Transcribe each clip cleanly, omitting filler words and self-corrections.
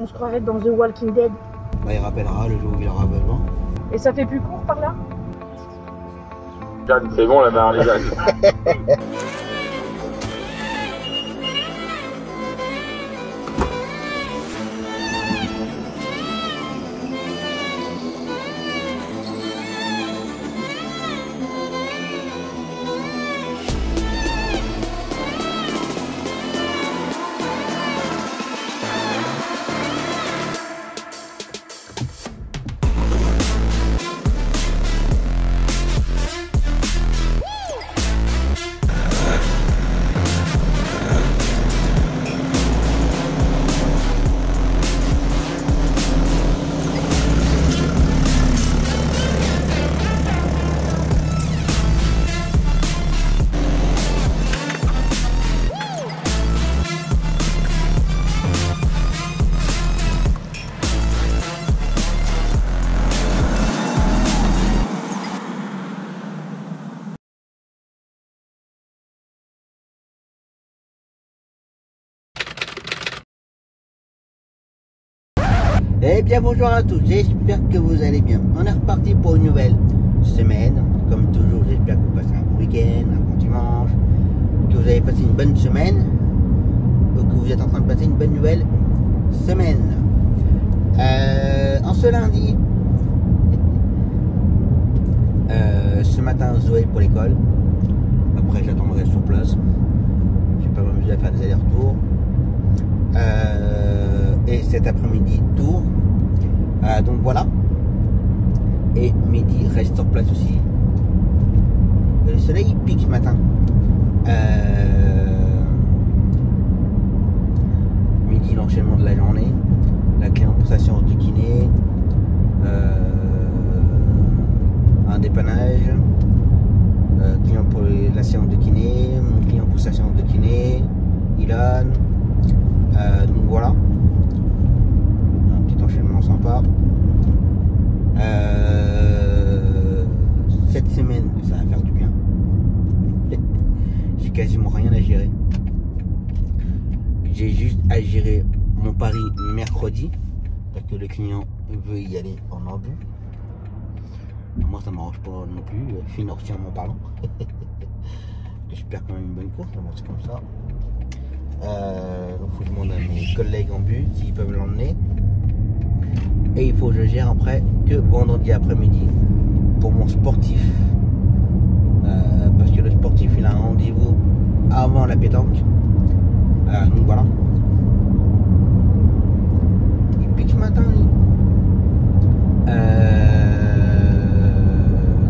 On se croirait dans The Walking Dead. Bah, il rappellera le jour où il aura besoin. Et ça fait plus court par là? C'est bon la barre, les gars. Eh bien bonjour à tous, j'espère que vous allez bien. On est reparti pour une nouvelle semaine. Comme toujours, j'espère que vous passez un bon week-end, un bon dimanche, que vous avez passé une bonne semaine, ou que vous êtes en train de passer une bonne nouvelle semaine. En ce lundi, ce matin Zoé pour l'école. Après j'attendrai sur place. Je vais pas m'amuser à faire des allers-retours. Et cet après-midi tour, donc voilà, et midi reste sur place aussi. Le soleil il pique ce matin. Midi l'enchaînement de la journée, la cliente pour sa séance de kiné, un dépannage, client pour la séance de kiné, mon client pour sa séance de kiné, Ilan. Donc voilà, un petit enchaînement sympa. Cette semaine ça va faire du bien. J'ai quasiment rien à gérer. J'ai juste à gérer mon pari mercredi parce que le client veut y aller en embu. Moi ça m'arrange pas non plus, financièrement parlant. J'espère quand même une bonne course, bon, c'est comme ça. Donc faut que je demande à mes collègues en bus s'ils peuvent l'emmener. Et il faut que je gère après que vendredi après-midi pour mon sportif. Parce que le sportif il a un rendez-vous avant la pétanque. Donc voilà. Il pique ce matin lui.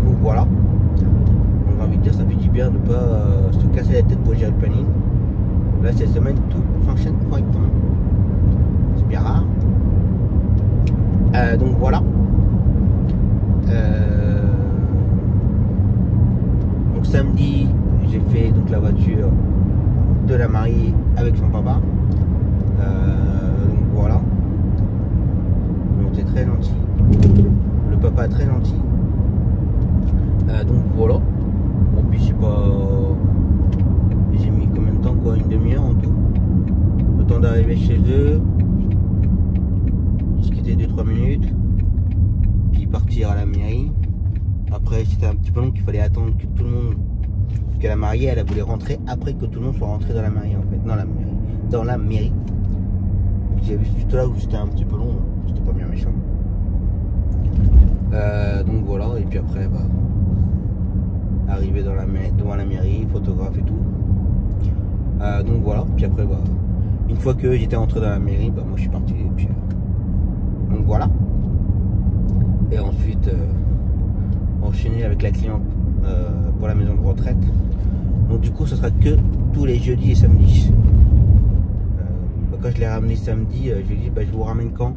Donc voilà. Donc j'ai envie de dire ça fait du bien de ne pas se casser la tête pour gérer le planning. Là cette semaine tout s'enchaîne correctement. C'est bien rare. Donc voilà. Donc samedi j'ai fait donc la voiture de la mariée avec son papa. Donc voilà. On était très gentil. Le papa très gentil. Donc voilà. Bon puis c'est pas. J'ai mis combien de temps quoi? Une demi-heure en tout. Le temps d'arriver chez eux. Discuter 2-3 minutes. Puis partir à la mairie. Après c'était un petit peu long qu'il fallait attendre que tout le monde. Parce que la mariée elle voulait rentrer après que tout le monde soit rentré dans la mairie en fait. Dans la mairie. J'ai vu juste là où c'était un petit peu long. C'était pas bien méchant. Donc voilà. Et puis après bah. Arrivé devant la mairie, photographe et tout. Donc voilà, puis après bah, une fois que j'étais entré dans la mairie, bah moi je suis parti et puis, donc voilà. Et ensuite enchaîner avec la cliente pour la maison de retraite. Donc du coup ce sera que tous les jeudis et samedis. Bah, quand je l'ai ramené samedi, je lui ai dit bah je vous ramène quand?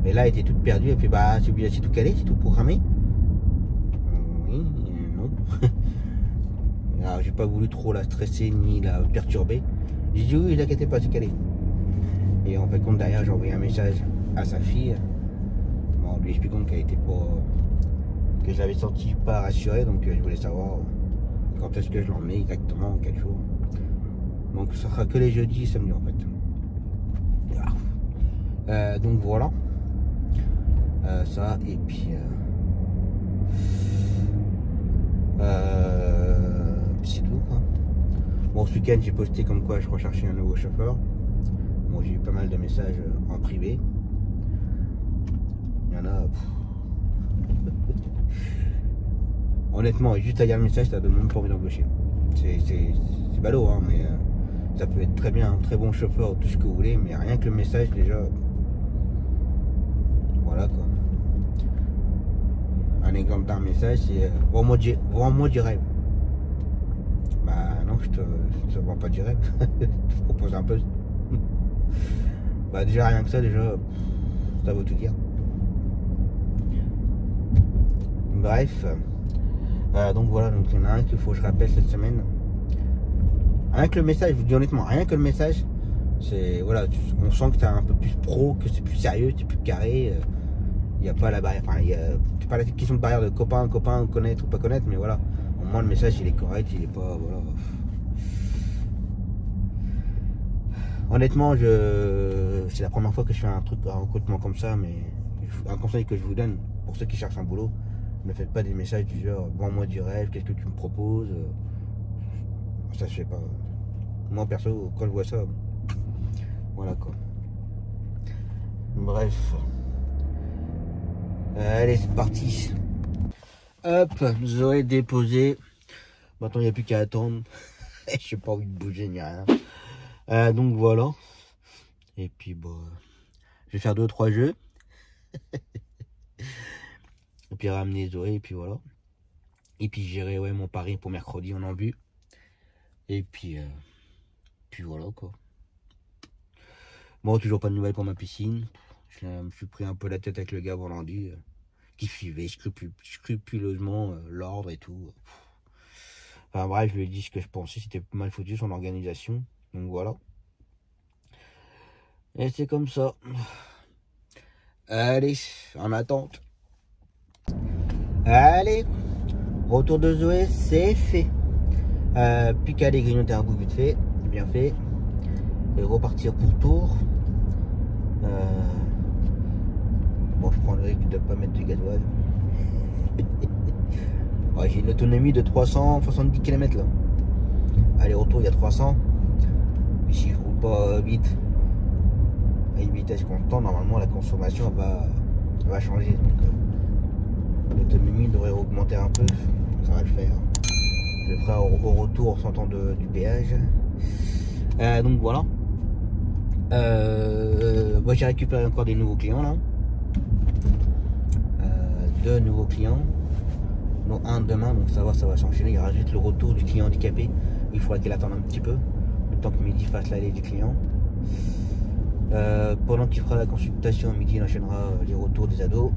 Et là elle était toute perdue et puis bah c'est tout calé, c'est tout programmé. Oui, non. Alors j'ai pas voulu trop la stresser ni la perturber. J'ai dit oui, n'inquiétez pas, c'est calé. Et en fait compte derrière j'ai envoyé un message à sa fille en lui expliquant qu'elle était pas. Que je l'avais senti pas rassurée, donc je voulais savoir quand est-ce que je l'emmène exactement, quel jour. Donc ça sera que les jeudis et samedis en fait. Voilà. Donc voilà. Ça, et puis c'est tout quoi. Bon, ce week-end j'ai posté comme quoi je recherchais un nouveau chauffeur. Bon, j'ai eu pas mal de messages en privé. Il y en a. Honnêtement, juste à lire le message, ça donne même pas envie d'embaucher. C'est ballot, hein, mais ça peut être très bien, un très bon chauffeur, tout ce que vous voulez, mais rien que le message déjà. Voilà quoi. Un exemple d'un message, c'est vends-moi du rêve. Bah non, je te vends pas du rêve. Je te propose un peu. Bah déjà rien que ça, déjà, ça veut tout dire. Bref. Donc voilà, donc il y en a un qu'il faut que je rappelle cette semaine. Rien que le message, je vous dis honnêtement, rien que le message, c'est voilà, on sent que c'est un peu plus pro, que c'est plus sérieux, c'est plus carré. Il n'y a pas la barrière, enfin, c'est pas la question de barrière de copain, connaître ou pas connaître, mais voilà, au moins le message il est correct, il est pas, voilà. Honnêtement, c'est la première fois que je fais un truc, un recrutement comme ça, mais un conseil que je vous donne pour ceux qui cherchent un boulot, ne faites pas des messages du genre vends-moi du rêve, qu'est-ce que tu me proposes, ça je sais pas. Moi perso, quand je vois ça, voilà quoi. Bref. Allez, c'est parti. Hop, vous aurez déposé. Maintenant, il n'y a plus qu'à attendre. Je n'ai pas envie de bouger ni rien. Donc voilà. Et puis, bon, je vais faire 2-3 jeux. Et puis ramener Zoé, et puis voilà. Et puis gérer ouais, mon pari pour mercredi, on en but. Et puis voilà quoi. Bon, toujours pas de nouvelles pour ma piscine. Je me suis pris un peu la tête avec le gars Volandi qui suivait scrupuleusement l'ordre et tout. Enfin bref, je lui ai dit ce que je pensais, c'était mal foutu son organisation. Donc voilà. Et c'est comme ça. Allez, en attente. Allez, retour de Zoé, c'est fait. Plus qu'à aller grignoter un bout vite fait, bien fait. Et repartir pour tour. Bon, je prends le risque de ne pas mettre du gasoil. Ouais, j'ai une autonomie de 370 km là. Aller-retour, il y a 300. Puis si je roule pas vite, à une vitesse constante, normalement la consommation va changer. Donc l'autonomie devrait augmenter un peu. Ça va le faire. Je le ferai au retour en sortant du péage. Donc voilà. Moi j'ai récupéré encore des nouveaux clients là. 2 nouveaux clients, dont un demain, donc ça va s'enchaîner. Il y aura juste le retour du client handicapé. Il faudra qu'il attende un petit peu, le temps que midi fasse l'allée du client. Pendant qu'il fera la consultation, midi il enchaînera les retours des ados.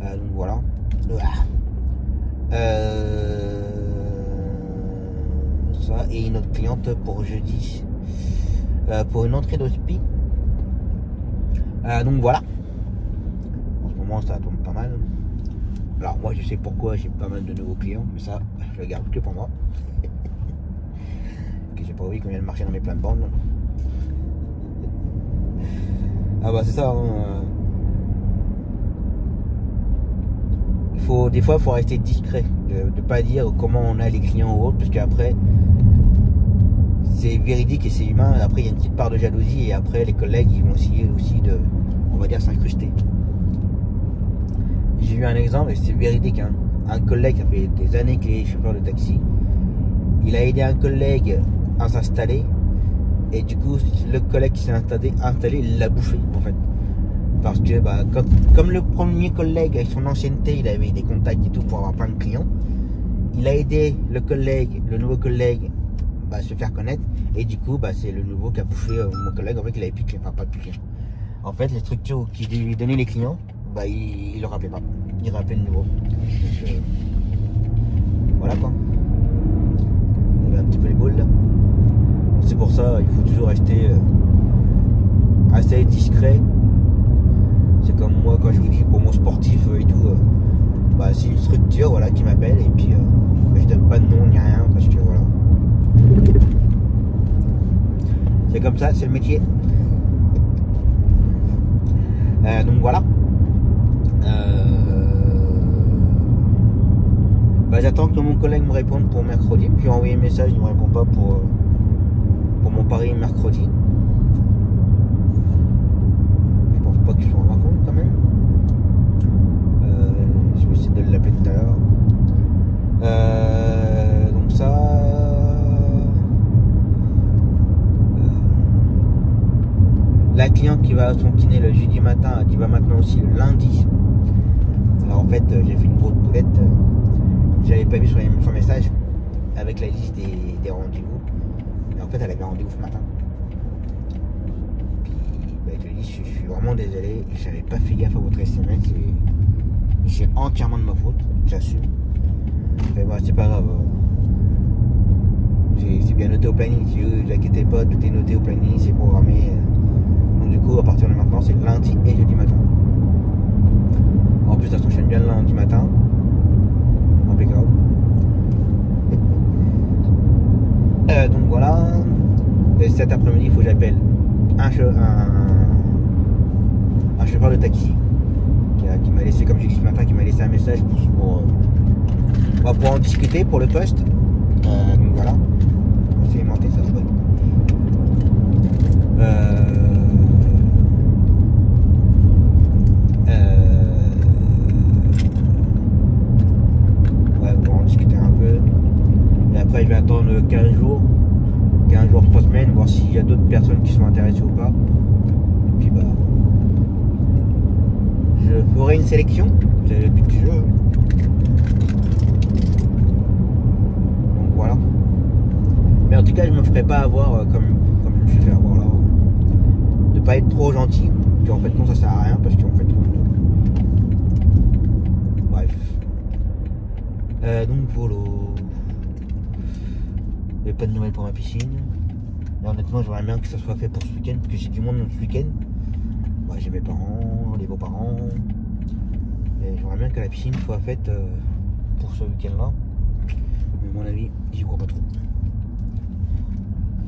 Donc voilà. Ça et une autre cliente pour jeudi. Pour une entrée d'hospi. Donc voilà. En ce moment ça tourne pas mal. Alors moi je sais pourquoi j'ai pas mal de nouveaux clients, mais ça je le garde que pour moi. Que j'ai pas envie qu'on vienne marcher dans mes plein de bandes. Ah bah c'est ça. Hein. Des fois il faut rester discret, de pas dire comment on a les clients ou autres, parce qu'après c'est véridique et c'est humain. Après il y a une petite part de jalousie et après les collègues ils vont essayer aussi de, on va dire, s'incruster. J'ai eu un exemple et c'est véridique, hein. Un collègue, ça fait des années qu'il est chauffeur de taxi, il a aidé un collègue à s'installer et du coup le collègue qui s'est installé il l'a bouffé en fait, parce que bah, comme le premier collègue avec son ancienneté il avait des contacts et tout pour avoir plein de clients, il a aidé le nouveau collègue à se faire connaître et du coup bah, c'est le nouveau qui a bouffé mon collègue. En fait il avait plus de clients, enfin pas de clients. En fait les structures qui lui donnaient les clients, bah il le rappelait pas, il rappelait le nouveau. Donc, voilà quoi. Il y avait un petit peu les boules là. C'est pour ça il faut toujours rester assez discret. C'est comme moi quand je vous dis pour mon sportif et tout, bah, c'est une structure voilà, qui m'appelle et puis bah, je donne pas de nom ni rien parce que voilà. C'est comme ça, c'est le métier. Donc voilà. J'attends que mon collègue me réponde pour mercredi. Puis envoyé un message, il ne me répond pas pour mon pari mercredi. Je pense pas qu'ils soient en vacances quand même. Je vais essayer de l'appeler tout à l'heure. Donc ça. La cliente qui va à son kiné le jeudi matin, qui va maintenant aussi le lundi. Alors en fait, j'ai fait une grosse boulette. J'avais pas vu son message avec la liste des rendez-vous. Et en fait, elle avait rendez-vous ce matin. Puis, je lui dis, je suis vraiment désolé. J'avais pas fait gaffe à votre SMS. Et c'est entièrement de ma faute. J'assume. Mais bon, c'est pas grave. C'est bien noté au planning. Si vous inquiétez pas, tout est noté au planning. C'est programmé. Donc du coup, à partir de maintenant, c'est lundi et jeudi matin. En plus, ça s'enchaîne bien le lundi matin. Impeccable. Donc voilà. Et cet après-midi, il faut que j'appelle un chauffeur de taxi qui m'a laissé, comme j'ai dit ce matin, qui m'a laissé un message pour en discuter pour le poste. Donc voilà. C'est aimanté ça, ouais. Pour en discuter un peu. Et après, je vais attendre 15 jours, 3 semaines, voir s'il y a d'autres personnes qui sont intéressées ou pas. Et puis je ferai une sélection. C'est le but du jeu. Donc voilà. Mais en tout cas, je me ferai pas avoir comme je me suis fait avoir là. De pas être trop gentil. Puis en fait, non, ça sert à rien parce qu'en fait, bref. Donc voilà. Il n'y a pas de nouvelles pour ma piscine. Mais honnêtement, j'aimerais bien que ça soit fait pour ce week-end, parce que j'ai du monde ce week-end. J'ai mes parents, les beaux-parents. Et j'aimerais bien que la piscine soit faite pour ce week-end-là. Mais à mon avis, j'y crois pas trop.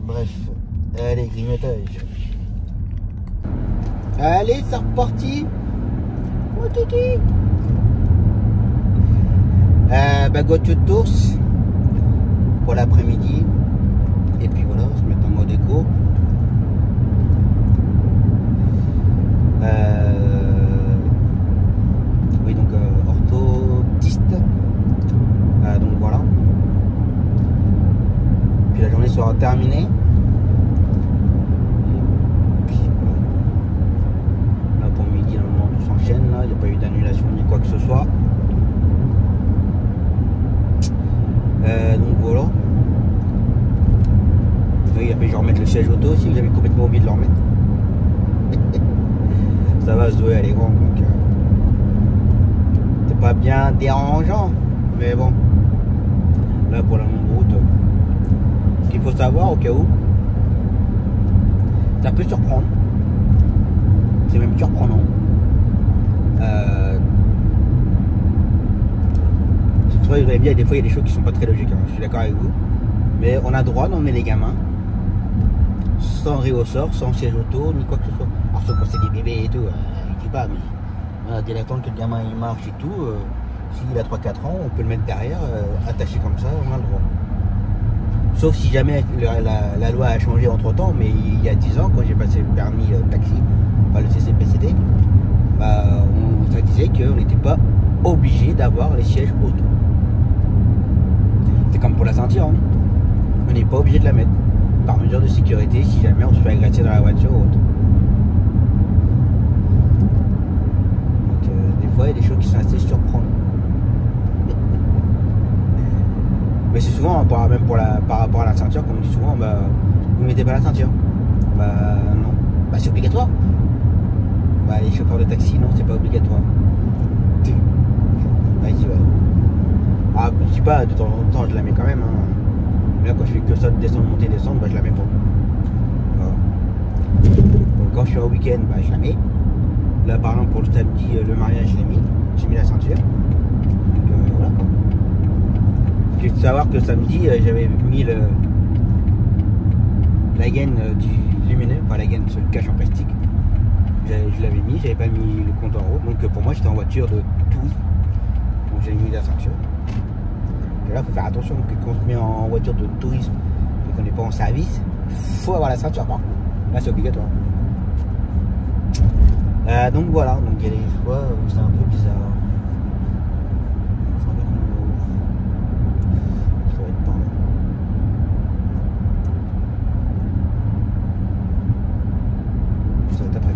Bref, allez, grignotage. Allez, c'est reparti. Oh, kiki. Bagotte d'ours pour l'après-midi. Et puis voilà, on se met en mode éco. Oui, donc orthotiste. Donc voilà. Puis la journée sera terminée. Et puis voilà. Là pour midi, normalement tout s'enchaîne. Là, il n'y a pas eu d'annulation ni quoi que ce soit. Donc voilà. Oui, après je vais remettre le siège auto aussi, j'avais complètement oublié de le remettre. Ça va se douer, elle est grande, donc c'est pas bien dérangeant, mais bon. Là pour la longue route, ce qu'il faut savoir au cas où, ça peut surprendre. C'est même surprenant. Des fois, il y a des choses qui sont pas très logiques, hein. Je suis d'accord avec vous. Mais on a droit d'emmener les gamins sans ressort, sans siège auto, ni quoi que ce soit. Alors sauf quand c'est des bébés et tout, je dis pas, mais dès l'attente que le gamin il marche et tout, s'il a 3-4 ans, on peut le mettre derrière, attaché comme ça, on a le droit. Sauf si jamais la loi a changé entre temps, mais il y a 10 ans, quand j'ai passé le permis taxi, enfin le CCPCD, on se disait qu'on n'était pas obligé d'avoir les sièges auto. C'est comme pour la ceinture, hein. On n'est pas obligé de la mettre par mesure de sécurité si jamais on se fait agresser dans la voiture ou autre. Donc des fois il y a des choses qui sont assez surprenantes. Mais c'est souvent même par rapport à la ceinture qu'on me dit souvent, vous mettez pas la ceinture. Non. C'est obligatoire. Les chauffeurs de taxi, non, c'est pas obligatoire. Ouais. Je dis pas, de temps en temps je la mets quand même, hein. Là quand je fais que ça de descendre, monter, descendre, je la mets pas. Voilà. Donc quand je suis au week-end, je la mets. Là par exemple pour le samedi, le mariage, je l'ai mis. J'ai mis la ceinture. Donc voilà. Il faut savoir que samedi, j'avais mis la gaine du lumineux, enfin la gaine sur le cache en plastique. Je l'avais mis, j'avais pas mis le compte en route. Donc pour moi, j'étais en voiture de tourisme. Donc j'ai mis la ceinture. Et là, il faut faire attention que quand on se met en voiture de tourisme et qu'on n'est pas en service, faut avoir la ceinture par contre. Là, c'est obligatoire. Donc voilà, donc il y a des fois où c'est un peu bizarre. Ça va être par là. Ça va être après.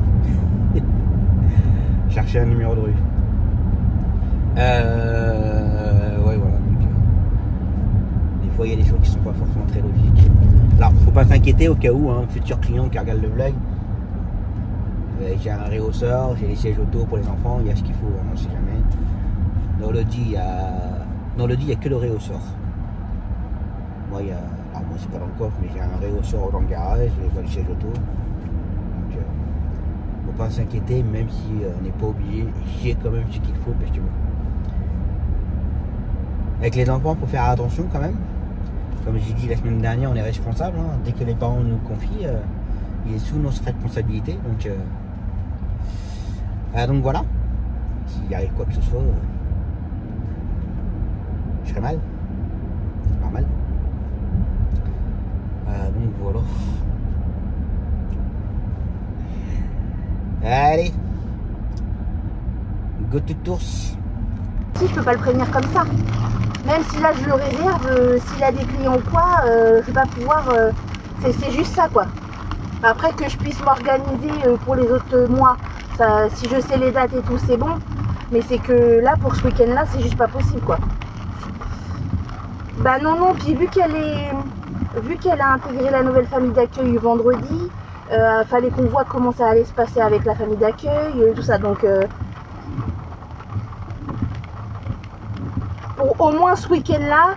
Chercher un numéro de rue. Ouais, voilà. Donc, des fois, il y a des choses qui sont pas forcément très logiques. Alors, faut pas s'inquiéter au cas où, hein, futur client qui regarde le vlog. J'ai un rehausseur, j'ai les sièges auto pour les enfants, il y a ce qu'il faut, on ne sait jamais. Dans l'audi, il y a que le rehausseur. Moi, alors moi, c'est pas dans le coffre, mais j'ai un rehausseur dans le garage, j'ai les sièges auto. Donc, faut pas s'inquiéter, même si on n'est pas obligé, j'ai quand même ce qu'il faut, parce que avec les enfants, il faut faire attention quand même. Comme j'ai dit la semaine dernière, on est responsable. Hein. Dès que les parents nous confient, il est sous notre responsabilité. Donc voilà. S'il arrive quoi que ce soit, je serai mal. Normal. Donc voilà. Allez. Go to tours. Si je peux pas le prévenir comme ça. Même si là je le réserve, s'il a des clients ou quoi, je vais pas pouvoir. C'est juste ça quoi. Après que je puisse m'organiser pour les autres mois, ça, si je sais les dates et tout, c'est bon. Mais c'est que là pour ce week-end là, c'est juste pas possible quoi. Bah non, puis vu qu'elle a intégré la nouvelle famille d'accueil vendredi, fallait qu'on voit comment ça allait se passer avec la famille d'accueil, tout ça. Donc pour au moins ce week-end-là,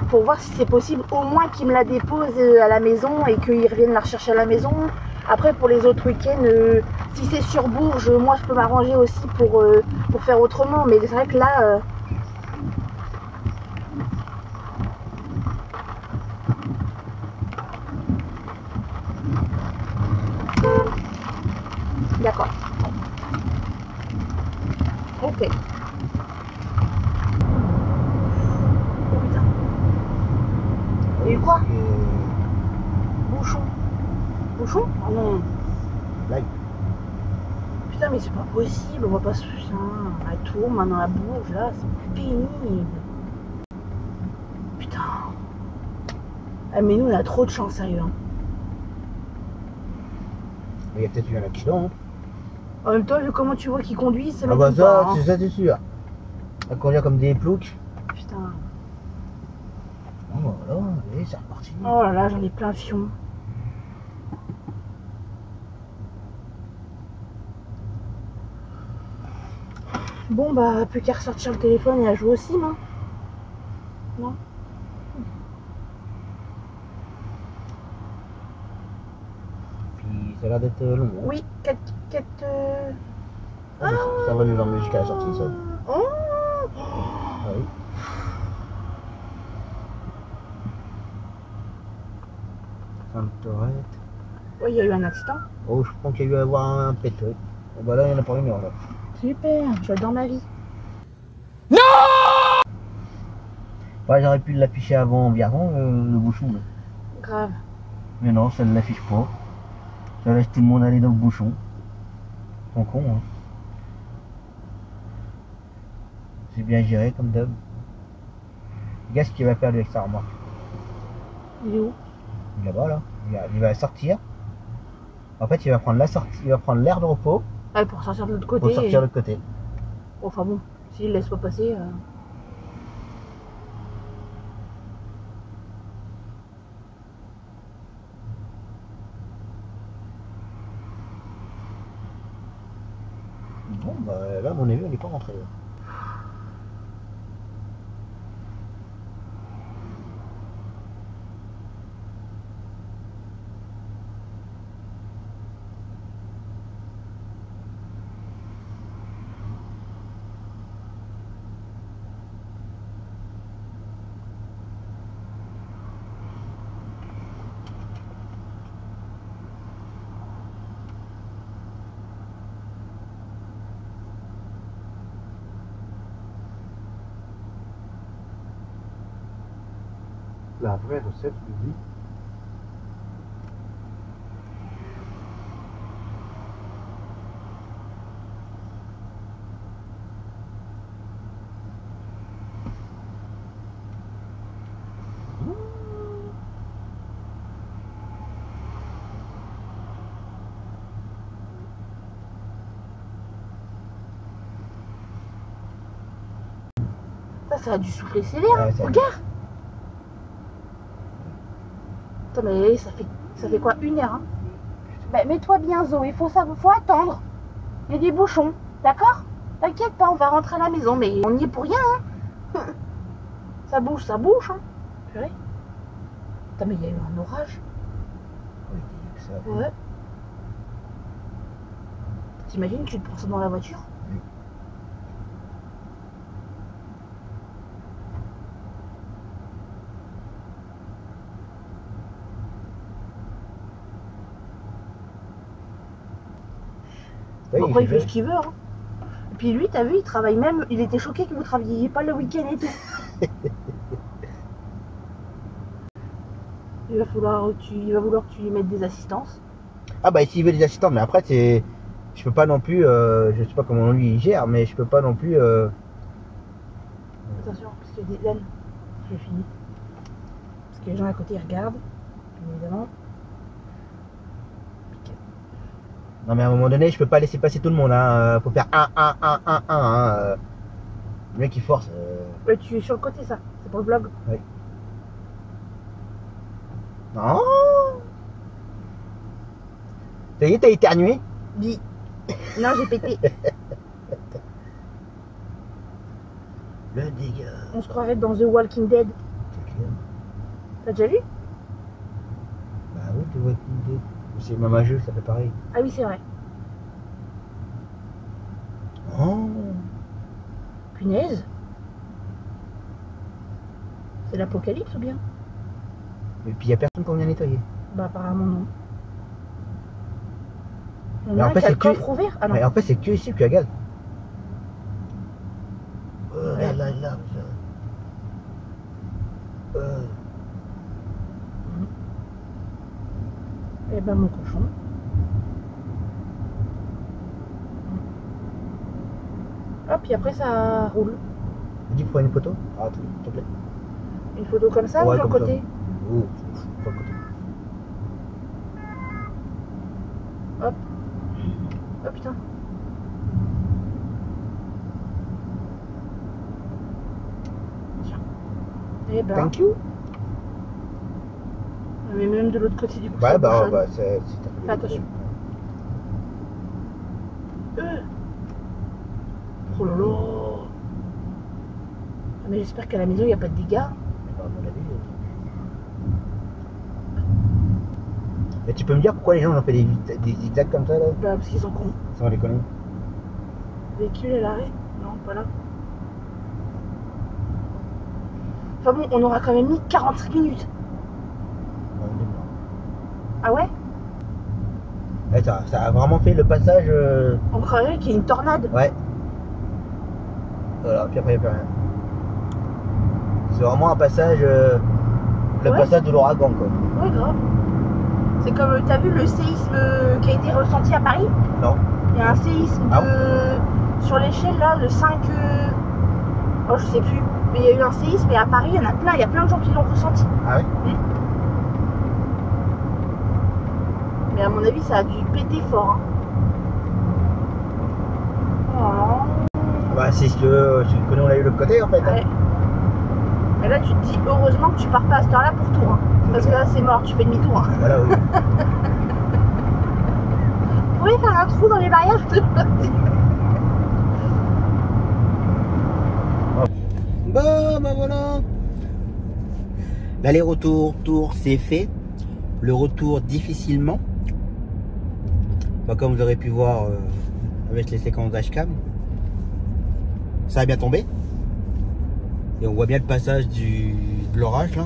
pour voir si c'est possible, au moins qu'ils me la déposent à la maison et qu'ils reviennent la rechercher à la maison. Après, pour les autres week-ends, si c'est sur Bourges, moi je peux m'arranger aussi pour faire autrement. Mais c'est vrai que là, d'accord. Ok. Oh putain. Il y a eu quoi? Bouchon. Bouchon? Ah non. Like. Putain, mais c'est pas possible, on va pas se. Putain, la tour, maintenant la Bourge, là, c'est pénible. Putain. Ah, mais nous, on a trop de chance, sérieux. Hein. Il y a peut-être eu un accident. Hein. En même temps, vu comment tu vois qu'ils conduisent, c'est Ah même bah ça, pas. Hein. c'est sûr. À conduire comme des ploucs. Putain. Bon, voilà, et c'est reparti. Oh là là, j'en ai plein le fion. Bon, bah, plus qu'à ressortir le téléphone et à jouer aussi, non? Non? Puis ça a l'air d'être long. Hein. Oui, 4. Ah, ça va nous emmener jusqu'à la sortie, ça. Oh Ah oui. Sainte-Torette. Oui, il y a eu un accident. Oh, je pense qu'il y a eu à avoir un pet. Oui. Oh, bah là, il n'y en a pas une heure là. Super, j'adore ma vie. Ouais, j'aurais pu l'afficher avant en virant le bouchon. Là. Grave. Mais non, ça ne l'affiche pas. Ça laisse tout le monde aller dans le bouchon. Ils sont cons, hein. C'est bien géré comme d'hab. Regarde ce qu'il va faire lui avec sa remorque. Il est où? Là-bas, là. Il va sortir. En fait, il va prendre la sortie, il va prendre l'air de repos Ouais, pour sortir de l'autre côté. pour sortir de l'autre côté. Enfin bon, s'il laisse pas passer. Bon, bah là, à mon avis, on n'est pas rentré. Là. La vraie recette du dit. Ça a dû souffler sévère, Ouais, hein. ça a Regarde. Attends, mais ça fait quoi, 1 heure, hein? Bah, mets-toi bien, Zoé, faut attendre. Il y a des bouchons, d'accord? T'inquiète pas, on va rentrer à la maison, mais on y est pour rien, hein. Ça bouge, hein. Purée. Attends, mais il y a eu un orage. Oui, ça. Ouais. T'imagines, tu te prends ça dans la voiture? Oui. Oui, Bon, après, il fait fait. ce qu'il veut, hein. Et puis lui, t'as vu, il travaille même. Il était choqué que vous travailliez pas le week-end et tout. Il va vouloir que tu lui mettes des assistances. Ah bah s'il veut des assistants, mais après c'est. Je peux pas non plus. Je sais pas comment lui il gère, mais je peux pas non plus. Attention, parce que Dylan, je finis. Parce que les gens à côté ils regardent, bien évidemment. Non mais à un moment donné, je peux pas laisser passer tout le monde. Hein. Faut faire 1. Hein. Le mec il force. Ouais, tu es sur le côté, ça. C'est pour le vlog. Oui. Non. Ça y est, t'as éternué? Bi. Non, j'ai pété. Le dégât. On se croirait dans The Walking Dead. C'est clair. T'as déjà vu? Bah oui, tu vois une idée. C'est même un jeu, ça fait pareil. Ah oui, c'est vrai. Oh. Punaise. C'est l'apocalypse ou bien? Et puis il y a personne qui vient nettoyer. Bah apparemment non. Il y en Mais a en un fait, qui a le c'est que- coffre ouvert. Ah non. Mais en fait, c'est que ici qu'il y a gaz. Ouais. Là. Eh ben mon cochon. Hop, puis après ça roule. Dis pour une photo. Ah, s'il te plaît. Une photo comme ça ou Ouais, sur le comme ça. côté? Oh, sur le côté. Hop. Oh putain. Tiens. Eh ben. Thank you. Mais même de l'autre côté du coup. Ouais, ça bah, bouchonne. c'est. Fais attention. Oh là là. Ah, mais j'espère qu'à la maison il n'y a pas de dégâts. À mon avis. Mais tu peux me dire pourquoi les gens ont fait des zigzags comme ça là? Bah parce qu'ils sont cons. Sans déconner. Véhicule à l'arrêt? Non, pas là. Enfin bon, on aura quand même mis 45 minutes. Ah ouais? Ouais, ça a vraiment fait le passage. On croirait qu'il y a une tornade. Ouais. Voilà, puis après il n'y a plus rien. C'est vraiment un passage. Le Ouais. passage de l'ouragan quoi. Ouais, grave. C'est comme, t'as vu le séisme qui a été ressenti à Paris? Non. Il y a un séisme Ah sur l'échelle là, le 5. Oh, je sais plus. Mais il y a eu un séisme et à Paris, il y en a plein. Il y a plein de gens qui l'ont ressenti. Ah ouais? Mais à mon avis, ça a dû péter fort. Hein. Oh. Bah, c'est ce que nous on a eu le côté en fait. Ouais. Mais là, tu te dis heureusement que tu pars pas à cette heure-là pour Tours. Hein. Parce que là, c'est mort, tu fais demi-tour. Hein. Voilà, oui. Vous pouvez faire un trou dans les barrières, je te le dis. Bon, bah voilà. L'aller-retour, tour, c'est fait. Le retour, difficilement. Bah, comme vous aurez pu voir avec les séquences dashcam, ça a bien tombé. Et on voit bien le passage de l'orage là.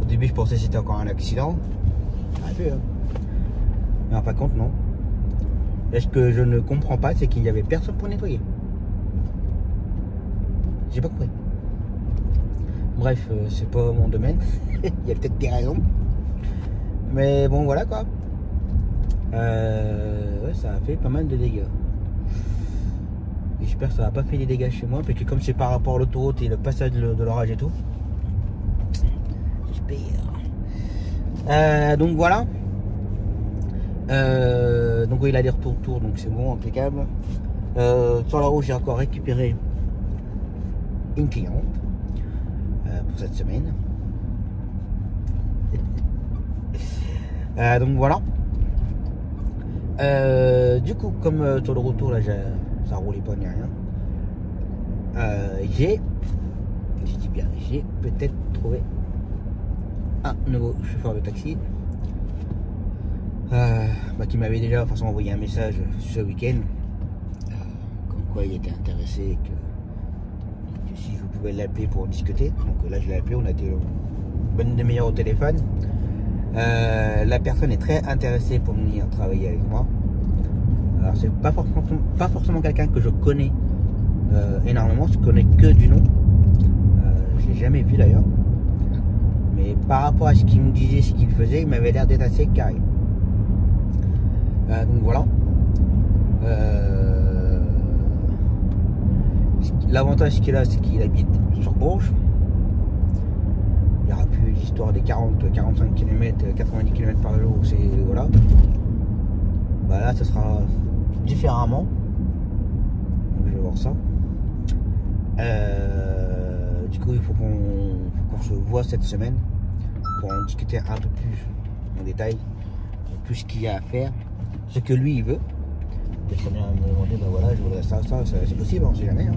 Au début, je pensais que c'était encore un accident. Mais en fin de compte, non. Et ce que je ne comprends pas, c'est qu'il n'y avait personne pour nettoyer. J'ai pas compris. Bref, c'est pas mon domaine. Il y a peut-être des raisons. Mais bon, voilà quoi. Ouais, ça a fait pas mal de dégâts. J'espère que ça n'a pas fait des dégâts chez moi, parce que comme c'est par rapport à l'autoroute et le passage de l'orage et tout. J'espère. Donc voilà. Donc oui, il a des retours, donc c'est bon, impeccable. Sur la route, j'ai encore récupéré une cliente pour cette semaine. Donc voilà. Du coup, comme sur le retour là, ça roulait pas ni rien. J'ai peut-être trouvé un nouveau chauffeur de taxi qui m'avait déjà de toute façon envoyé un message ce week-end comme quoi il était intéressé, que si je pouvais l'appeler pour discuter. Donc là je l'ai appelé, on a été une bonne demi-heure au téléphone. La personne est très intéressée pour venir travailler avec moi. Alors c'est pas forcément quelqu'un que je connais énormément, je connais que du nom. Je l'ai jamais vu d'ailleurs. Mais par rapport à ce qu'il me disait, ce qu'il faisait, il m'avait l'air d'être assez carré. Donc voilà. L'avantage qu'il a, c'est qu'il habite sur Bourges. Il n'y aura plus l'histoire des 40-45 km, 90 km par jour. C'est voilà. Bah là, ça sera différemment. Donc je vais voir ça. Du coup, il faut qu'on se voit cette semaine pour en discuter un peu plus en détail de tout ce qu'il y a à faire, ce que lui il veut. Il peut très bien me demander, ben voilà, je voudrais ça, c'est possible, on sait jamais. Hein.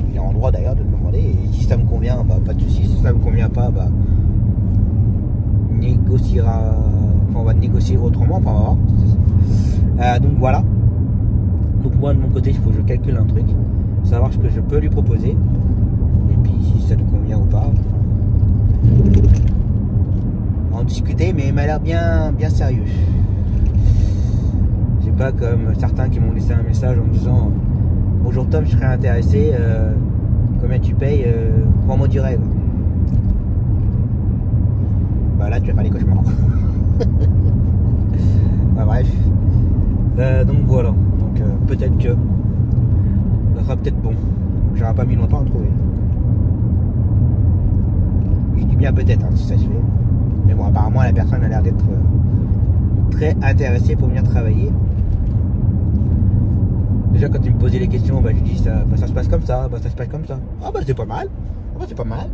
Il est en droit d'ailleurs de me demander, et si ça me convient, bah, pas de soucis. Si ça me convient pas, bah, on va négocier autrement, enfin, on va voir. Donc voilà. Donc moi de mon côté, il faut que je calcule un truc, savoir ce que je peux lui proposer, et puis si ça lui convient ou pas. En discuter, mais il m'a l'air bien sérieux. C'est pas comme certains qui m'ont laissé un message en me disant bonjour Tom, je serais intéressé, combien tu payes, vends-moi du rêve. Bah là tu vas faire des cauchemars. Bah, bref. Donc voilà. Donc peut-être que ça sera peut-être bon. J'aurais pas mis longtemps à trouver. Je dis bien peut-être, hein, si ça se fait. Mais bon, apparemment la personne a l'air d'être très intéressée pour venir travailler. Déjà quand il me posait les questions, bah, je lui dis ça se passe comme ça, ça se passe comme ça. Ah bah c'est pas mal. Ah bah c'est pas mal.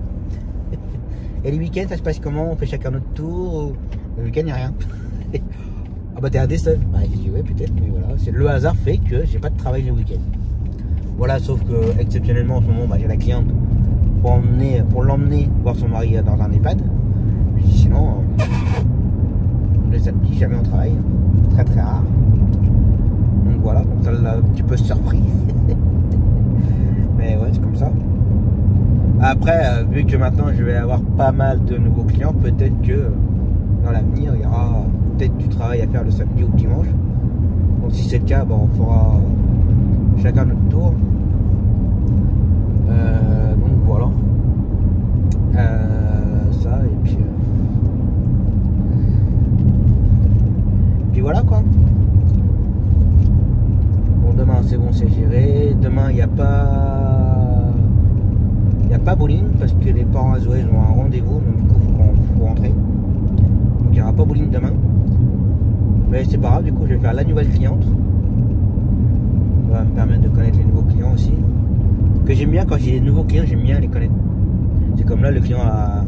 Et les week-ends ça se passe comment? On fait chacun notre tour? Le week-end il n'y a rien. Ah bah t'es un des seuls. Bah j'ai dit ouais peut-être, mais voilà. Le hasard fait que j'ai pas de travail le week-end. Voilà, sauf que exceptionnellement en ce moment, bah, j'ai la cliente pour l'emmener voir son mari dans un EHPAD. Mais sinon, le samedi, jamais on travaille. Très très rare. Donc voilà, donc ça l'a un petit peu surpris. Mais ouais, c'est comme ça. Après, vu que maintenant je vais avoir pas mal de nouveaux clients, peut-être que dans l'avenir, il y aura peut-être du travail à faire le samedi ou le dimanche. Donc si c'est le cas, bah, on fera chacun notre tour. Donc voilà. Ça et puis voilà quoi. Bon, demain c'est bon, c'est géré. Demain il n'y a pas bowling parce que les parents à Zoé ont un rendez-vous, donc du coup faut rentrer. Donc il n'y aura pas bowling demain. Mais c'est pas grave, du coup je vais faire la nouvelle cliente. Ça va me permettre de connaître les nouveaux clients aussi. Que j'aime bien, quand j'ai des nouveaux clients, j'aime bien les connaître. C'est comme là, le client à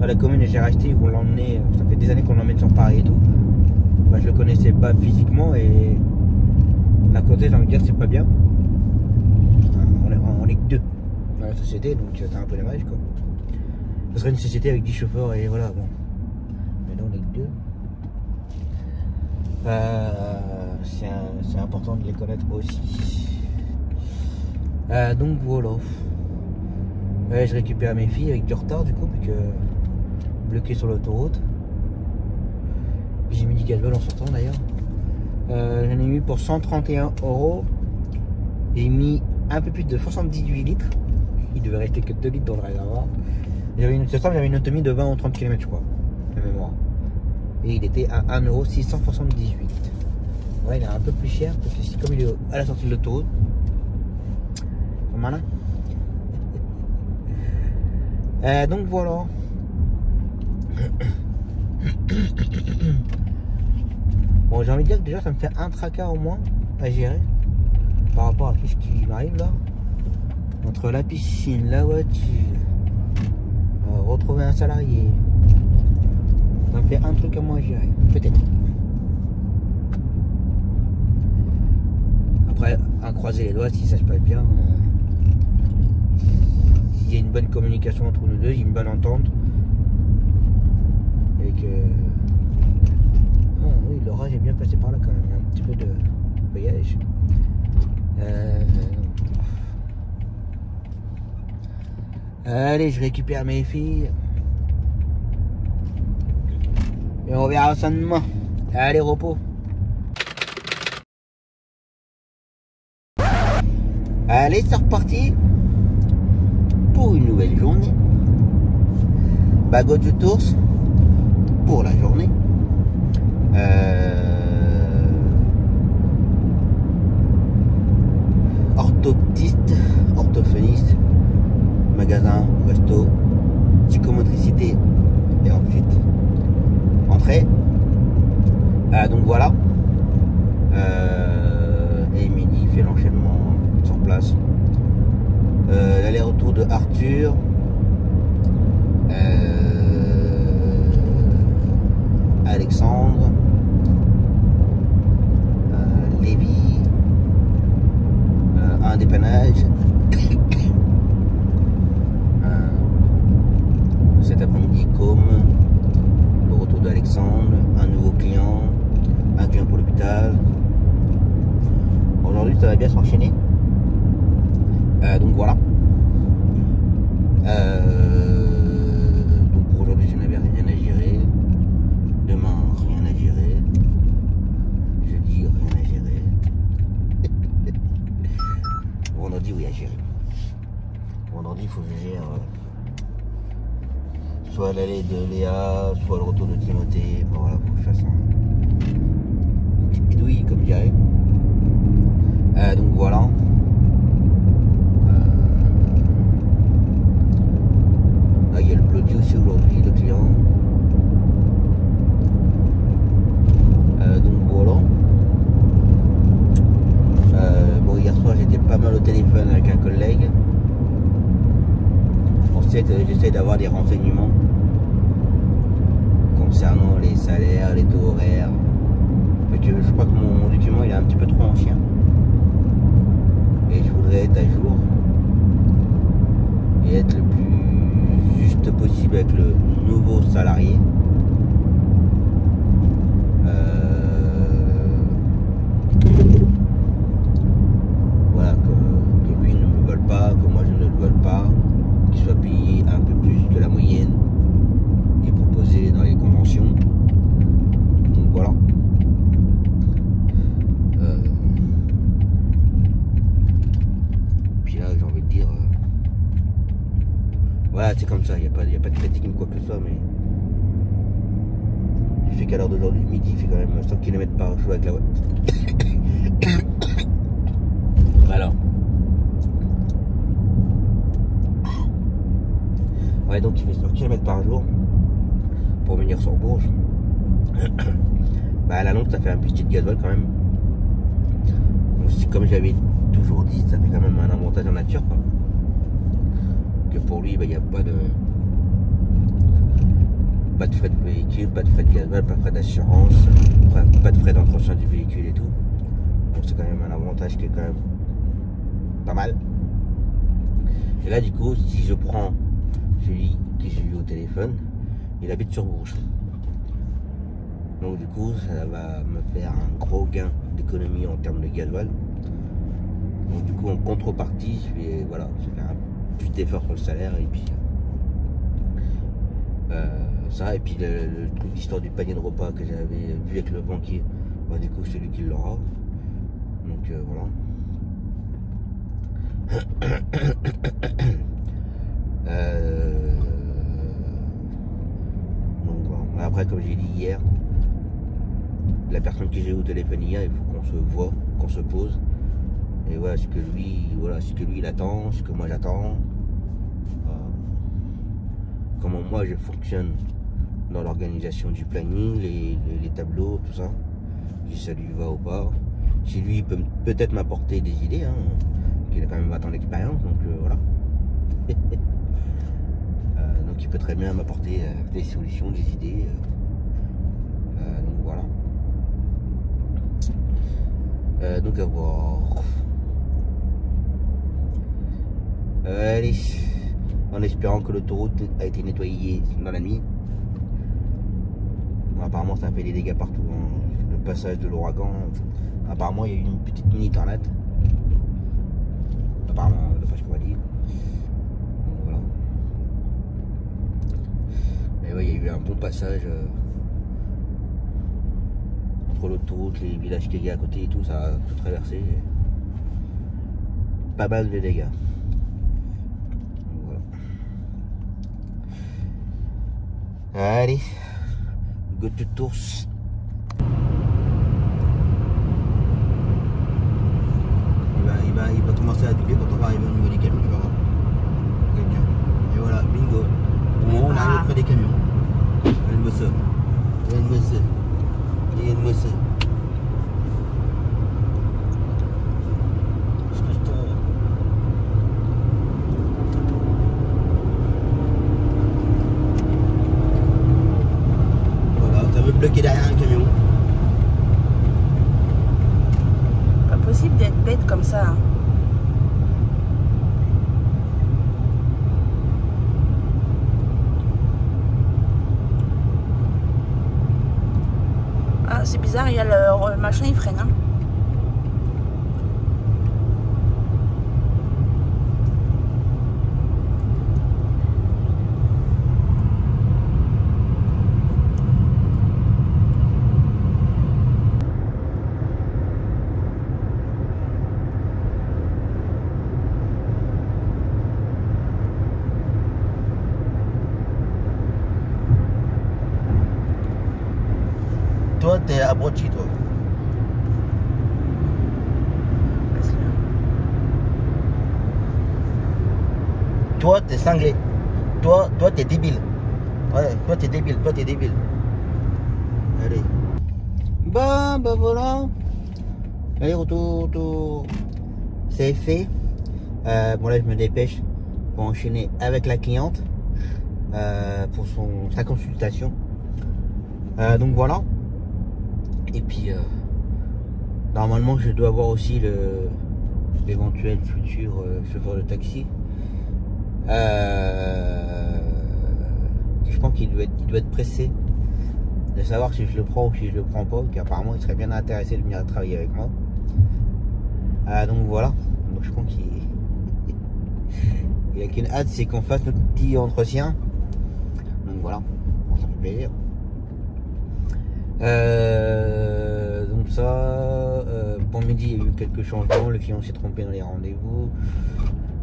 la commune que j'ai racheté, où on l'a emmené, ça fait des années qu'on l'emmène sur Paris et tout. Bah, je le connaissais pas physiquement et d'un côté, j'ai envie de dire, c'est pas bien. On est que deux dans la société, donc c'est un peu dommage quoi. Ce serait une société avec 10 chauffeurs et voilà, bon. Mais là, on est que deux. C'est important de les connaître aussi. Donc voilà. Je récupère mes filles avec du retard du coup, vu que bloqué sur l'autoroute. J'ai mis du gasoil en sortant d'ailleurs. J'en ai mis pour 131 €. J'ai mis un peu plus de 78 litres. Il devait rester que 2 litres dans le réservoir. J'avais une autonomie de 20 ou 30 km, je crois, de mémoire. Et il était à 1,678 €. Ouais, il est un peu plus cher parce que si, comme il est à la sortie de l'autoroute, c'est malin. Donc voilà. Bon, j'ai envie de dire que déjà ça me fait un tracas au moins à gérer par rapport à tout ce qui m'arrive là. Entre la piscine, la voiture, retrouver un salarié, ça me fait un truc à moi à gérer, peut-être. Après, à croiser les doigts si ça se passe bien. S'il y a une bonne communication entre nous deux, il y a une bonne entente. Et que. Oh, oui, l'orage est bien passé par là quand même. Il y a un petit peu de voyage. Allez, je récupère mes filles. Et on verra ça demain. Allez, repos. Allez, c'est reparti pour une nouvelle journée. Bagot du Tours pour la journée. Orthoptiste, orthophoniste, magasin, resto, psychomotricité et ensuite entrée. Donc voilà. Et midi fait l'enchaînement sur place. L'aller-retour de Arthur. Alexandre. Lévi. Un dépannage. Cet après-midi, comme le retour d'Alexandre, un nouveau client, un client pour l'hôpital. Aujourd'hui, ça va bien s'enchaîner. Donc voilà. Donc pour aujourd'hui, je n'avais rien à gérer. Demain, rien à gérer. Jeudi, rien à gérer. Vendredi, oui, à gérer. Vendredi, il faut que je gère soit l'aller de Léa, soit le retour de Timothée. Bon, voilà, faut que je fasse une petite bidouille, comme je dirais. Donc voilà. Là, il y a le blotti aussi aujourd'hui, le client. Donc voilà. Bon, hier soir, j'étais pas mal au téléphone avec un collègue. J'essaie d'avoir des renseignements concernant les salaires, les taux horaires. Parce que je crois que mon document il est un petit peu trop ancien. Et je voudrais être à jour et être le plus juste possible avec le nouveau salarié. Voilà, que lui ne me vole pas, que moi je ne le vole pas, qu'il soit payé un peu plus que la moyenne qui est proposée dans les conventions. Donc voilà. Puis là, j'ai envie de dire, voilà, c'est comme ça, il n'y a pas de critique ni quoi que ce soit, mais il fait qu'à l'heure d'aujourd'hui, midi, il fait quand même 100 km par jour avec la voiture. Alors. Ouais, donc il fait 100 km par jour pour venir sur Bourges. Bah à la longue, ça fait un petit de gasoil quand même. Donc, comme j'avais toujours dit, ça fait quand même un avantage en nature, quoi. Que pour lui, il n'y a pas de frais de véhicule, pas de frais de gasoil, pas de frais d'assurance, pas de frais d'entretien du véhicule et tout. Donc c'est quand même un avantage qui est quand même pas mal. Et là du coup, si je prends celui qui j'ai eu au téléphone, il habite sur Bourges. Donc du coup, ça va me faire un gros gain d'économie en termes de gasoil. Donc du coup, en contrepartie, je vais faire un petit effort sur le salaire et puis ça, et puis le truc d'histoire du panier de repas que j'avais vu avec le banquier, bah, du coup c'est lui qui l'aura. Donc voilà. après, comme j'ai dit hier, la personne que j'ai eu au téléphone hier, il faut qu'on se voit, qu'on se pose. Et voilà ce que lui, il attend, ce que moi j'attends. Comment moi je fonctionne dans l'organisation du planning, les tableaux, tout ça. Si ça lui va ou pas. Si lui peut peut-être m'apporter des idées, hein, qu'il a quand même 20 ans d'expérience, donc voilà. Donc il peut très bien m'apporter des solutions, des idées. Donc voilà. Donc à voir. Allez, en espérant que l'autoroute a été nettoyée dans la nuit. Bon, apparemment ça a fait des dégâts partout, hein. Le passage de l'ouragan, apparemment il y a eu une petite mini tornade. Apparemment, d'après ce qu'on m'a dit. Donc, voilà. Mais ouais, il y a eu un bon passage entre l'autoroute, les villages qu'il y a à côté et tout, ça a tout traversé. Pas mal de dégâts. Allez, go to Tours. Il va commencer à doubler quand on va arriver au niveau des camions, tu vas voir. Très bien. Et voilà, bingo. Au moment où on arrive auprès des camions. Une bosse. Bloqué derrière un camion. Pas possible d'être bête comme ça. Hein. Ah, c'est bizarre, il y a le machin, il freine. Hein. Toi, t'es abruti, toi. Toi, t'es cinglé. Toi, t'es débile. Ouais, toi, t'es débile. Allez. Bah voilà. Allez, retour. C'est fait. Bon, là, je me dépêche pour enchaîner avec la cliente pour sa consultation. Donc voilà. Et puis normalement je dois avoir aussi l'éventuel futur chauffeur de taxi. Je pense qu'il doit être pressé de savoir si je le prends ou si je le prends pas, qu'apparemment il serait bien intéressé de venir travailler avec moi. Donc voilà, donc je pense qu'il a qu'une hâte, c'est qu'on fasse notre petit entretien. Donc voilà, bon, ça fait plaisir. Donc ça, pour midi il y a eu quelques changements, le client s'est trompé dans les rendez-vous.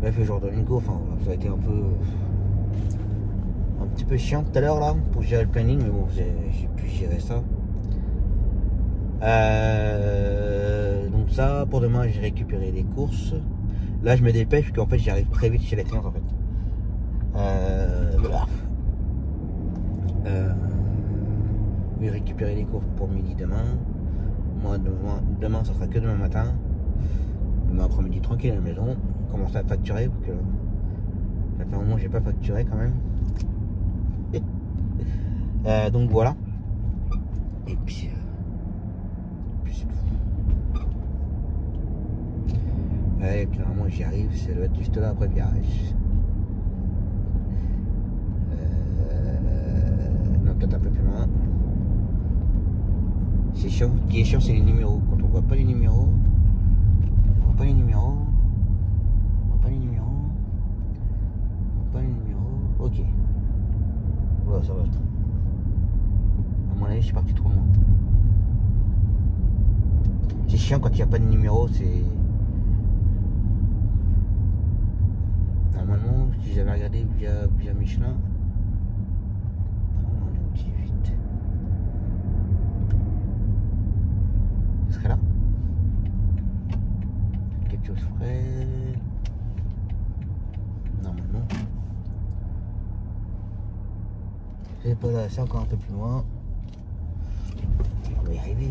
Bref, le jour de l'ingo, enfin ça a été un petit peu chiant tout à l'heure là pour gérer le planning, mais bon j'ai pu gérer ça. Donc ça, pour demain j'ai récupéré les courses. Là je me dépêche parce qu'en fait j'arrive très vite chez la cliente en fait. Voilà. Je vais récupérer les courses pour midi demain. Moi demain ça sera que demain matin. Demain après-midi tranquille à la maison. Commencer à facturer parce que ça fait un moment que j'ai pas facturé quand même. Donc voilà. Et puis c'est tout. Et puis normalement j'y arrive, ça doit être juste là après le garage. Non, peut-être un peu plus loin. C'est chiant. Ce qui est chiant, c'est les numéros. Quand on voit pas les numéros, ok. Voilà, ça va. À mon avis, je suis parti trop loin. C'est chiant quand il n'y a pas de numéro, c'est... Normalement, si j'avais regardé via Michelin, on est au 18. serait là. Quelque chose frais. Normalement. C'est pas là, c'est encore un peu plus loin. On va y arriver.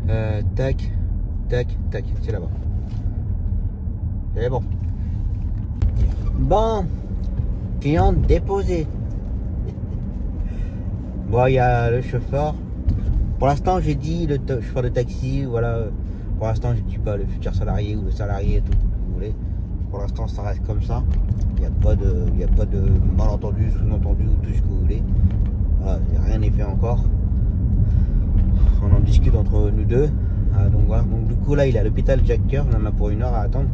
Hein. Tac, tac, tac, c'est là-bas. C'est bon. Bon, client déposé. Bon, il y a le chauffeur. Pour l'instant, j'ai dit le chauffeur de taxi, voilà. Pour l'instant, je dis pas le futur salarié ou le salarié, tout ce que vous voulez. Pour l'instant, ça reste comme ça. Il n'y a pas de malentendu, sous-entendu ou tout ce que vous voulez. Voilà, rien n'est fait encore. On en discute entre nous deux. Donc voilà. Donc du coup là, il est à l'hôpital Jacques-Cœur. On en a pour 1 heure à attendre.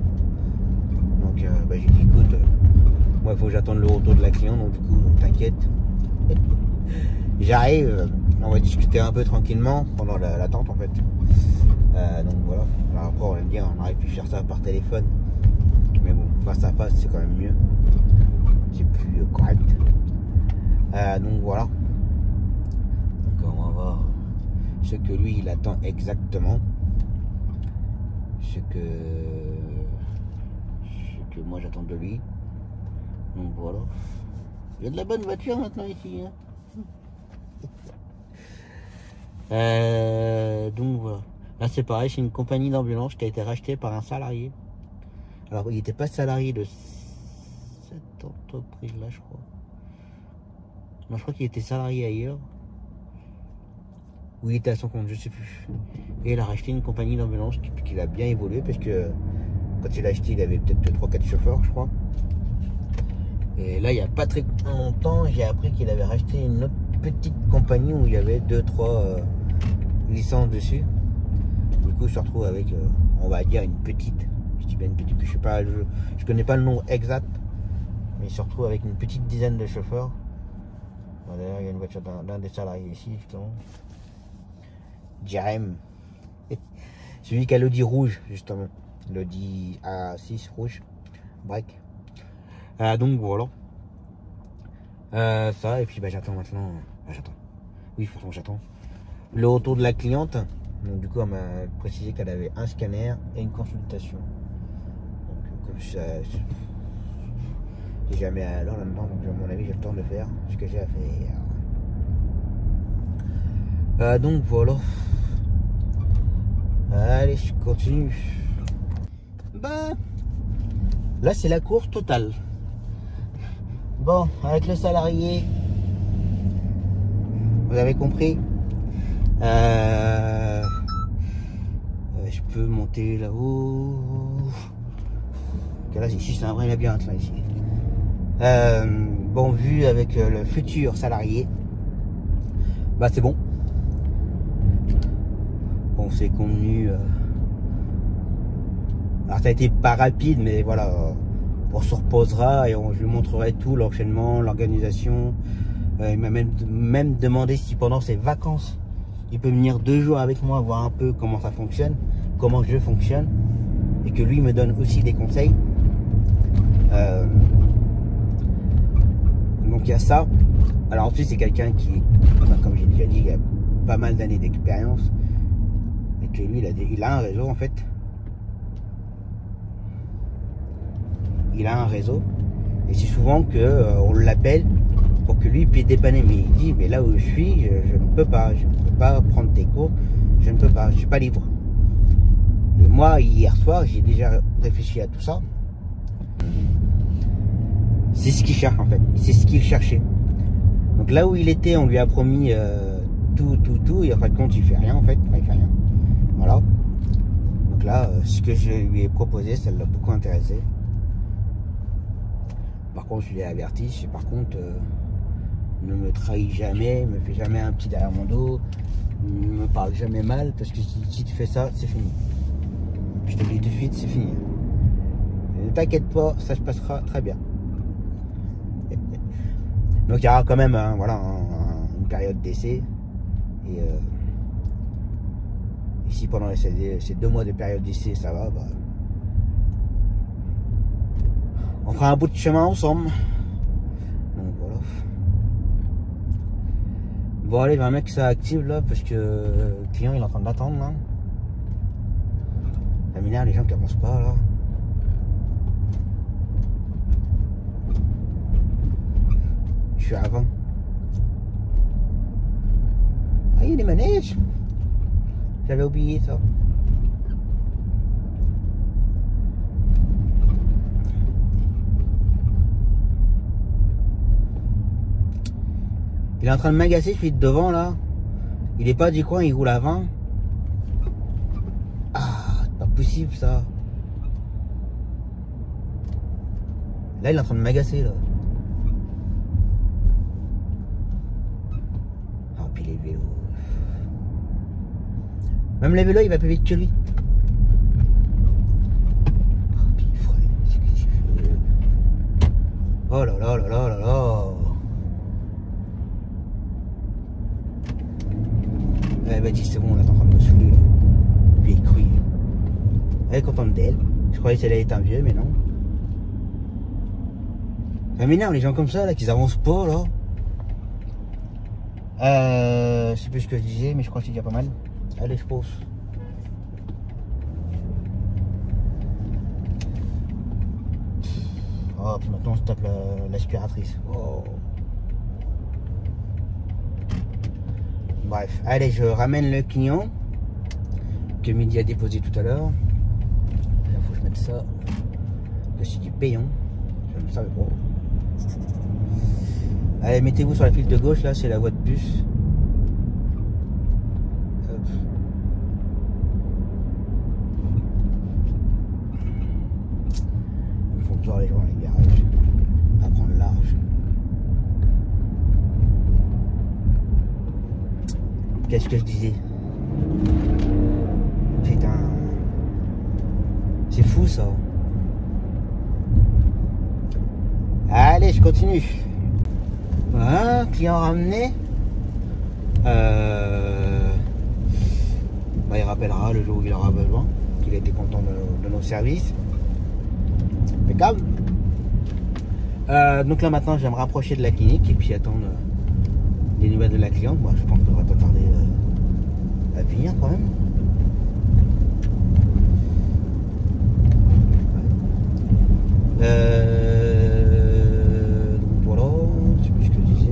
Donc j'ai dit écoute, moi il faut que j'attende le retour de la cliente. Donc du coup, t'inquiète. J'arrive. On va discuter un peu tranquillement pendant l'attente en fait. Donc voilà. Alors après on va me dire, on aurait pu faire ça par téléphone. Mais bon, face à face c'est quand même mieux. C'est plus correct. Donc voilà. Donc on va voir ce que lui il attend exactement. Ce que moi j'attends de lui. Donc voilà. Il y a de la bonne voiture maintenant ici. Hein. Donc voilà. Là c'est pareil, c'est une compagnie d'ambulance qui a été rachetée par un salarié. Alors il n'était pas salarié de cette entreprise là je crois. Non, je crois qu'il était salarié ailleurs. Ou il était à son compte, je sais plus. Et il a racheté une compagnie d'ambulance qui a bien évolué parce que quand il a acheté il avait peut-être 3-4 chauffeurs je crois. Et là il n'y a pas très longtemps j'ai appris qu'il avait racheté une autre petite compagnie où il y avait 2-3 licences dessus. Du coup je me retrouve avec on va dire une petite. Je dis bien une petite, je connais pas le nom exact. Mais il se retrouve avec une petite dizaine de chauffeurs. Bon, d'ailleurs il y a une voiture d'un des salariés ici justement. Jarem. Celui qui a l'Audi rouge justement. L'Audi A6 rouge. Break. Donc voilà. Ça et puis bah, j'attends maintenant. J'attends. Oui franchement j'attends. Le retour de la cliente. Donc du coup elle m'a précisé qu'elle avait un scanner et une consultation. Donc comme ça, j'ai jamais à l'heure là-dedans, donc à mon avis j'ai le temps de faire ce que j'ai à faire. Donc voilà. Allez, je continue. Ben, là c'est la course totale. Bon, avec le salarié, vous avez compris. Je peux monter là-haut. Là ici c'est un vrai labyrinthe là ici. Bon, vu avec le futur salarié, bah c'est bon. On s'est convenu. Alors ça a été pas rapide, mais voilà. On se reposera et je lui montrerai tout, l'enchaînement, l'organisation. Il m'a même demandé si pendant ses vacances, il peut venir 2 jours avec moi, voir un peu comment ça fonctionne, comment je fonctionne, et que lui me donne aussi des conseils. Donc il y a ça. Alors ensuite c'est quelqu'un qui, comme j'ai déjà dit, il a pas mal d'années d'expérience, et que lui il a un réseau en fait. Il a un réseau, et c'est souvent que on l'appelle pour que lui puisse dépanner. Mais il dit, mais là où je suis, je ne peux pas prendre tes cours, je ne peux pas, je suis pas libre. Et moi, hier soir, j'ai déjà réfléchi à tout ça. C'est ce qu'il cherche en fait, c'est ce qu'il cherchait. Donc là où il était, on lui a promis tout, et en fin de compte, il fait rien en fait, enfin, il fait rien. Voilà. Donc là, ce que je lui ai proposé, ça l'a beaucoup intéressé. Par contre, je l'ai averti, par contre, ne me trahis jamais, me fais jamais un petit derrière mon dos, ne me parle jamais mal, parce que si tu fais ça, c'est fini. Je te le dis tout de suite, c'est fini. Ne t'inquiète pas, ça se passera très bien. Donc il y aura quand même voilà, une période d'essai. Et si pendant ces 2 mois de période d'essai, ça va, bah, on fera un bout de chemin ensemble. Donc voilà. Bon allez, il y a un mec qui s'active là parce que le client il est en train d'attendre là. La minère, les gens qui avancent pas là. Je suis avant. Ah, il y a des manèges. J'avais oublié ça. Il est en train de m'agacer celui de devant là. Il est pas du coin, il roule à 20. Ah, c'est pas possible ça. Là il est en train de m'agacer là. Ah puis les vélos. Même les vélos il va plus vite que lui. Ah puis frère, qu'est-ce que tu fais? Oh là là là là là là. Elle m'a dit c'est bon, là t'es en train de me saouler là. Puis elle crie. Elle est contente d'elle. Je croyais qu'elle allait être un vieux, mais non. Ça m'énerve les gens comme ça là, qu'ils avancent pas là. Je sais plus ce que je disais, mais je crois qu'il y a pas mal. Allez, je pose. Oh, puis maintenant on se tape l'aspiratrice. Oh. Bref, allez, je ramène le client que Midi a déposé tout à l'heure. Il faut que je mette ça. Que c'est du payant. Je ne savais pas. Allez, mettez-vous sur la file de gauche, là, c'est la voie de bus. Hop. Il faut toujours aller voir les garages. À prendre large. Qu'est-ce que je disais? Putain. C'est fou ça. Allez, je continue. Voilà, client ramené. Bah, il rappellera le jour où il aura besoin, qu'il a été content de nos services. Impeccable. Donc là maintenant, je vais me rapprocher de la clinique et puis attendre des nouvelles de la cliente. Moi, je pense que ça devrait pas tarder à venir quand même. Donc voilà, je sais plus ce que je disais.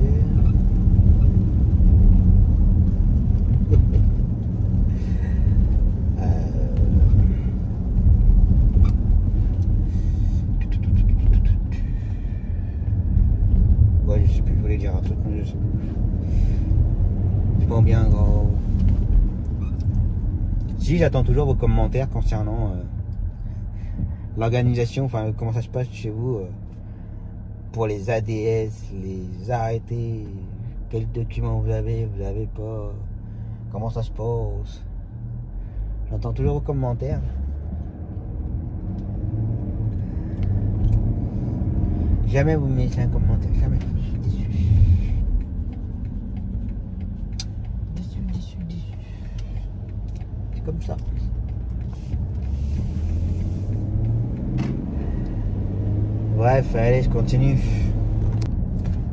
Ouais, je sais plus, je voulais dire un truc, mais je sais plus. C'est pas bien gros. Si, j'attends toujours vos commentaires concernant l'organisation, enfin comment ça se passe chez vous pour les ADS, les arrêtés, quels documents vous avez pas, comment ça se passe. J'entends toujours vos commentaires. Jamais vous mettez un commentaire, jamais. Je suis déçu. Déçu. C'est comme ça. Bref, allez, je continue.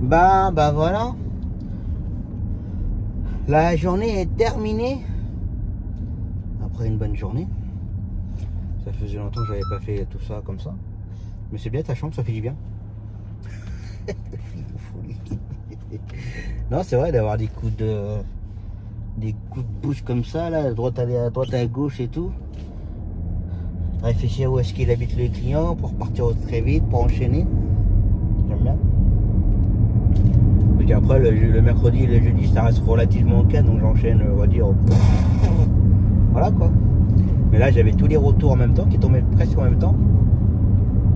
Bah voilà. La journée est terminée. Après une bonne journée. Ça faisait longtemps que j'avais pas fait tout ça comme ça. Mais c'est bien ta chambre, ça fait du bien. Non, c'est vrai d'avoir des coups de bouche comme ça, là, à droite à gauche et tout. Réfléchir où est-ce qu'il habite le client pour partir très vite, pour enchaîner. J'aime bien. Et après, le mercredi et le jeudi, ça reste relativement calme, donc j'enchaîne, on va dire. Voilà quoi. Mais là, j'avais tous les retours en même temps, qui tombaient presque en même temps.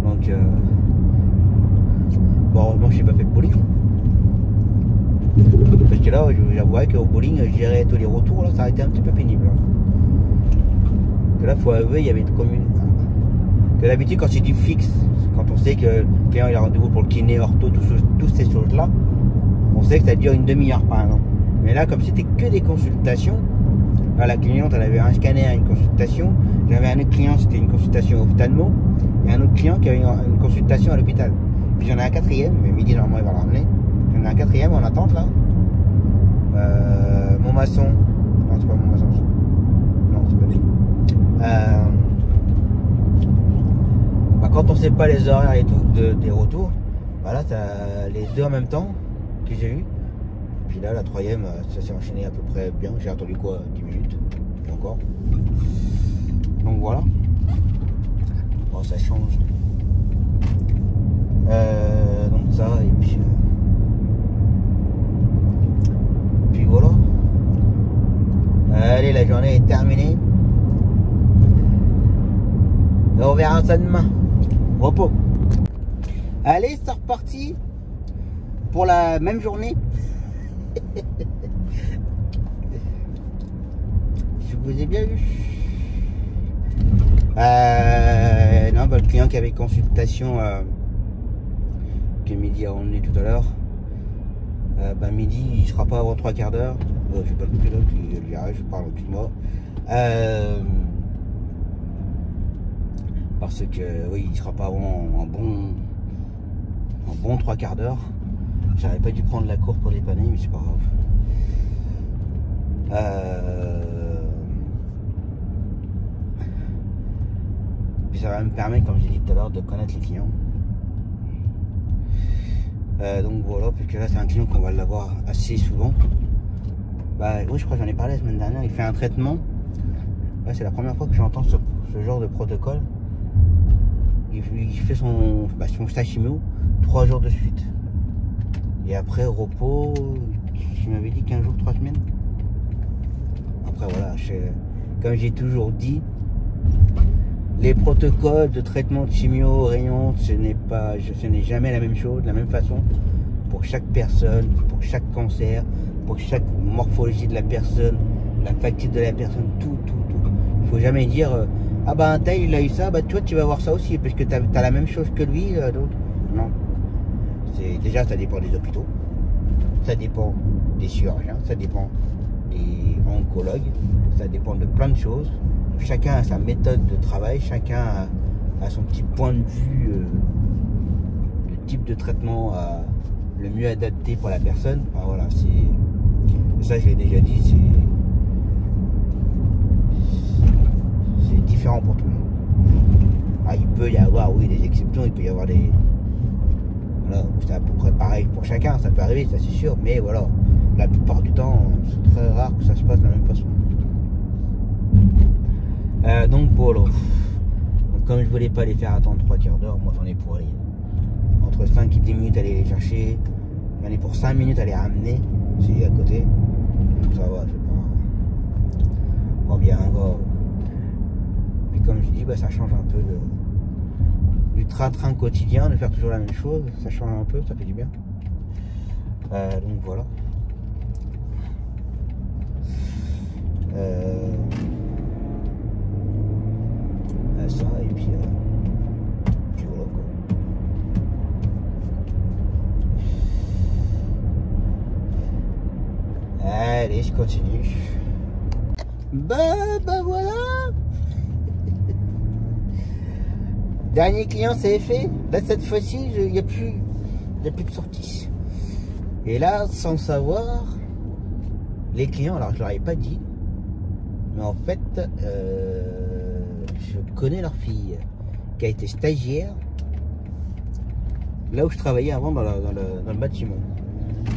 Donc, bon, heureusement, je n'ai pas fait de bowling. Parce que là, j'avouerais qu'au bowling, je gérais tous les retours, là, ça a été un petit peu pénible. Que là, faut avouer, il y avait comme une... Que d'habitude, quand c'est du fixe, quand on sait que le client il a rendez-vous pour le kiné, ortho, toutes ces choses-là, on sait que ça dure une demi-heure par exemple. Mais là, comme c'était que des consultations, là, la cliente, elle avait un scanner, une consultation. J'avais un autre client, c'était une consultation ophtalmo. Et un autre client qui avait une consultation à l'hôpital. Puis j'en ai un quatrième, mais Midi, normalement, il va le ramener. J'en ai un quatrième en attente là. Montmasson. Non, c'est pas Montmasson. Non, c'est pas lui. Quand on sait pas les horaires et tout des retours, voilà, t'as les deux en même temps que j'ai eu. Puis là, la troisième, ça s'est enchaîné à peu près bien. J'ai attendu quoi, 10 minutes et encore. Donc voilà. Bon, ça change. Donc ça, et puis voilà. Allez, la journée est terminée. Et on verra ça demain. Repos. Allez, c'est reparti pour la même journée. Je vous ai bien vu. Non, le client qui avait consultation que midi a emmené tout à l'heure, midi il sera pas avant 3 quarts d'heure. Je vais pas le couper là, je parle au moi. Parce que oui, il sera pas avant un bon 3 quarts d'heure. J'aurais pas dû prendre la cour pour dépanner, mais c'est pas grave. Puis ça va me permettre, comme j'ai dit tout à l'heure, de connaître les clients. Donc voilà, puisque là c'est un client qu'on va l'avoir assez souvent. Oui, je crois que j'en ai parlé la semaine dernière. Il fait un traitement. Là, c'est la première fois que j'entends ce genre de protocole. Il fait son stage chimio 3 jours de suite. Et après, repos, je m'avais dit 15 jours, 3 semaines. Après, voilà, comme j'ai toujours dit, les protocoles de traitement de chimio, rayon, ce n'est jamais la même chose, de la même façon, pour chaque personne, pour chaque cancer, pour chaque morphologie de la personne, la fatigue de la personne, tout. Il ne faut jamais dire, un tel, il a eu ça, toi, tu vas avoir ça aussi, parce que tu as la même chose que lui, donc, non. Déjà, ça dépend des hôpitaux, ça dépend des chirurgiens, ça dépend des oncologues, ça dépend de plein de choses. Chacun a sa méthode de travail, chacun a son petit point de vue, le type de traitement le mieux adapté pour la personne. Enfin, voilà, ça je l'ai déjà dit, c'est différent pour tout le monde. Il peut y avoir, oui, des exceptions, il peut y avoir des... Voilà, c'est à peu près pareil pour chacun, ça peut arriver, ça c'est sûr, mais voilà, la plupart du temps, c'est très rare que ça se passe de la même façon. Donc voilà. Donc, comme je voulais pas les faire attendre 3 quarts d'heure, moi j'en ai pour aller entre 5 et 10 minutes à aller les chercher, j'en ai pour 5 minutes à les ramener, c'est à côté, donc ça va, c'est pas bien grave. Mais comme je dis, ça change un peu du train-train quotidien, de faire toujours la même chose, ça change un peu, ça fait du bien. Donc voilà. Ça et puis voilà quoi. Allez, je continue. Voilà. Dernier client, c'est fait. Là, cette fois-ci, il n'y a plus de sortie. Et là, sans savoir, les clients, alors je leur avais pas dit, mais en fait, je connais leur fille qui a été stagiaire là où je travaillais avant dans le bâtiment.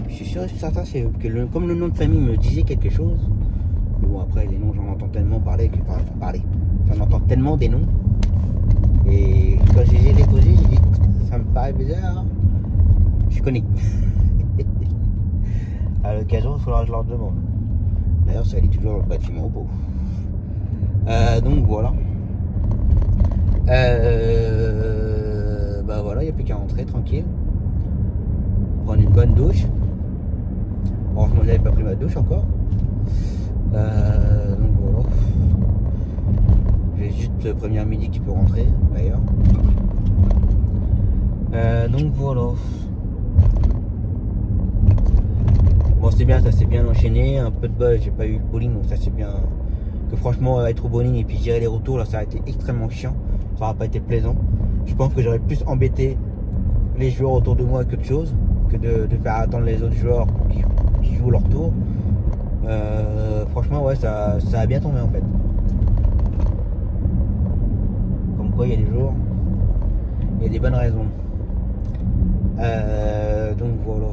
Je suis sûr et certain que comme le nom de famille me disait quelque chose, mais bon, après les noms, j'en entends tellement parler que j'en entends tellement des noms, et quand je les ai déposés, j'ai dit ça me paraît bizarre, je connais. À l'occasion, il faudra que je leur demande. D'ailleurs, ça allait toujours dans le bâtiment, pauvre. Donc voilà. Voilà, il n'y a plus qu'à rentrer tranquille. Prendre une bonne douche. Heureusement, je n'avais pas pris ma douche encore. Donc voilà. J'ai juste prévenu à midi qu'il peut rentrer d'ailleurs. Donc voilà. Bon, c'est bien, ça s'est bien enchaîné. Un peu de bol, j'ai pas eu le bowling, donc ça c'est bien. Que franchement, être au bowling et puis gérer les retours, là ça a été extrêmement chiant. Ça n'aura pas été plaisant. Je pense que j'aurais plus embêté les joueurs autour de moi que de chose, que de faire attendre les autres joueurs qui jouent leur tour. Franchement, ouais, ça a bien tombé en fait. Comme quoi, il y a des jours, il y a des bonnes raisons. Donc voilà.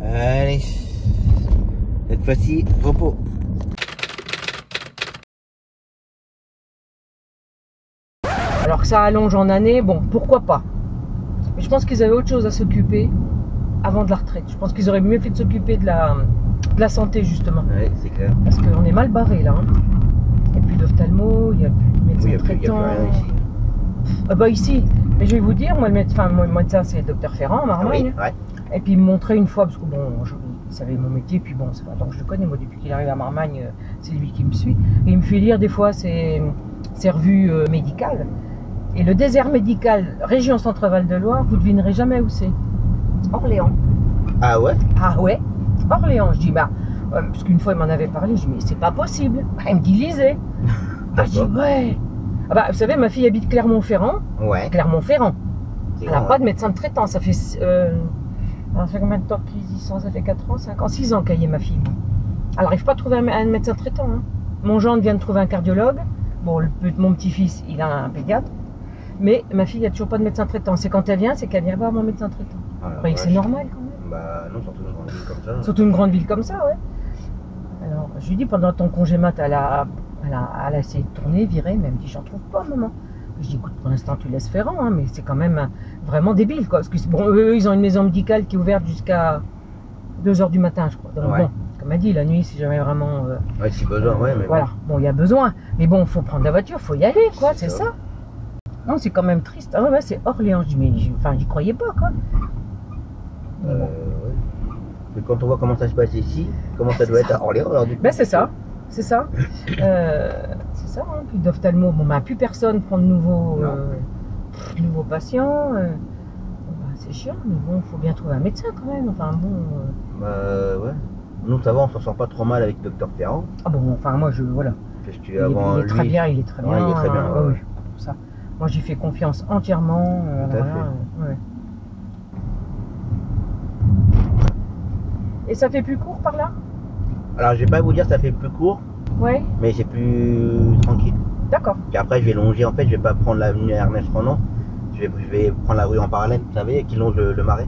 Allez, cette fois-ci, repos. Alors que ça allonge en année, bon, pourquoi pas. Mais je pense qu'ils avaient autre chose à s'occuper avant de la retraite. Je pense qu'ils auraient mieux fait de s'occuper de la santé, justement. Ouais, c'est clair. Parce qu'on est mal barré là. Hein. Il n'y a plus d'ophtalmo, il n'y a plus de médecin traitant. Il n'y a plus rien ici. Ah bah ici, mais je vais vous dire, moi le médecin c'est le docteur Ferrand, Marmagne. Oui, ouais. Et puis il me montrait une fois, parce que bon, il savait mon métier, puis bon, c'est pas tant que je le connais, moi depuis qu'il arrive à Marmagne, c'est lui qui me suit. Et il me fait lire des fois ses revues médicales. Et le désert médical, région Centre-Val de Loire, vous ne devinerez jamais où c'est. Orléans. Ah ouais? Ah ouais, Orléans. Je dis, bah, parce qu'une fois il m'en avait parlé, je dis, mais c'est pas possible. Il me dit, lisez. Ah, je dis, ouais. Ah bah, vous savez, ma fille habite Clermont-Ferrand. Ouais. Clermont-Ferrand. Elle n'a Grand, pas de médecin de traitant. Ça fait combien de temps qu'ils y sont? Ça fait 4 ans, 5 ans, 6 ans qu'elle y est, ma fille. Elle n'arrive pas à trouver un médecin traitant. Hein. Mon gendre vient de trouver un cardiologue. Bon, mon petit-fils, il a un pédiatre. Mais ma fille, il n'y a toujours pas de médecin traitant. C'est quand elle vient, c'est qu'elle vient voir mon médecin traitant. Vous croyez que c'est normal quand même? Bah non, surtout une grande ville comme ça. Surtout une grande ville comme ça, ouais. Alors, je lui dis, pendant ton congé mat, elle a essayé de tourner, virer, mais elle me dit, j'en trouve pas, maman. Je dis, écoute, pour l'instant, tu laisses Ferrand, hein, mais c'est quand même vraiment débile, quoi. Parce que, bon, eux, ils ont une maison médicale qui est ouverte jusqu'à 2 h du matin, je crois. Donc, ouais. Bon, comme elle dit, la nuit, si jamais vraiment. Ouais, si besoin, ouais, mais. Voilà, bon, il y a besoin. Mais bon, il faut prendre la voiture, il faut y aller, quoi, c'est ça. Non, c'est quand même triste. Ah ouais, c'est Orléans. Je dis, mais j'y croyais pas, quoi. Ouais. Mais quand on voit comment ça se passe ici, comment ça doit être à Orléans, alors du coup. Ben, c'est ça. C'est ça. C'est ça, hein. Puis d'ophtalmo, bon, ben, plus personne prend de nouveaux patients. Ben, c'est chiant, mais bon, il faut bien trouver un médecin quand même. Enfin, bon. Ouais. Nous, ça va, on s'en sort pas trop mal avec le docteur Ferrand. Ah bon, enfin, moi, voilà. Parce que il est très bien, il est très bien. Ouais, il est très bien. Oui, pour ça. Moi, j'y fais confiance entièrement. Tout à fait. Ouais. Et ça fait plus court par là? Alors, je vais pas vous dire ça fait plus court, Ouais. mais c'est plus tranquille. D'accord. Puis après, je vais longer, en fait, je vais pas prendre l'avenue Ernest Renan, je vais prendre la rue en parallèle, vous savez, qui longe le marais.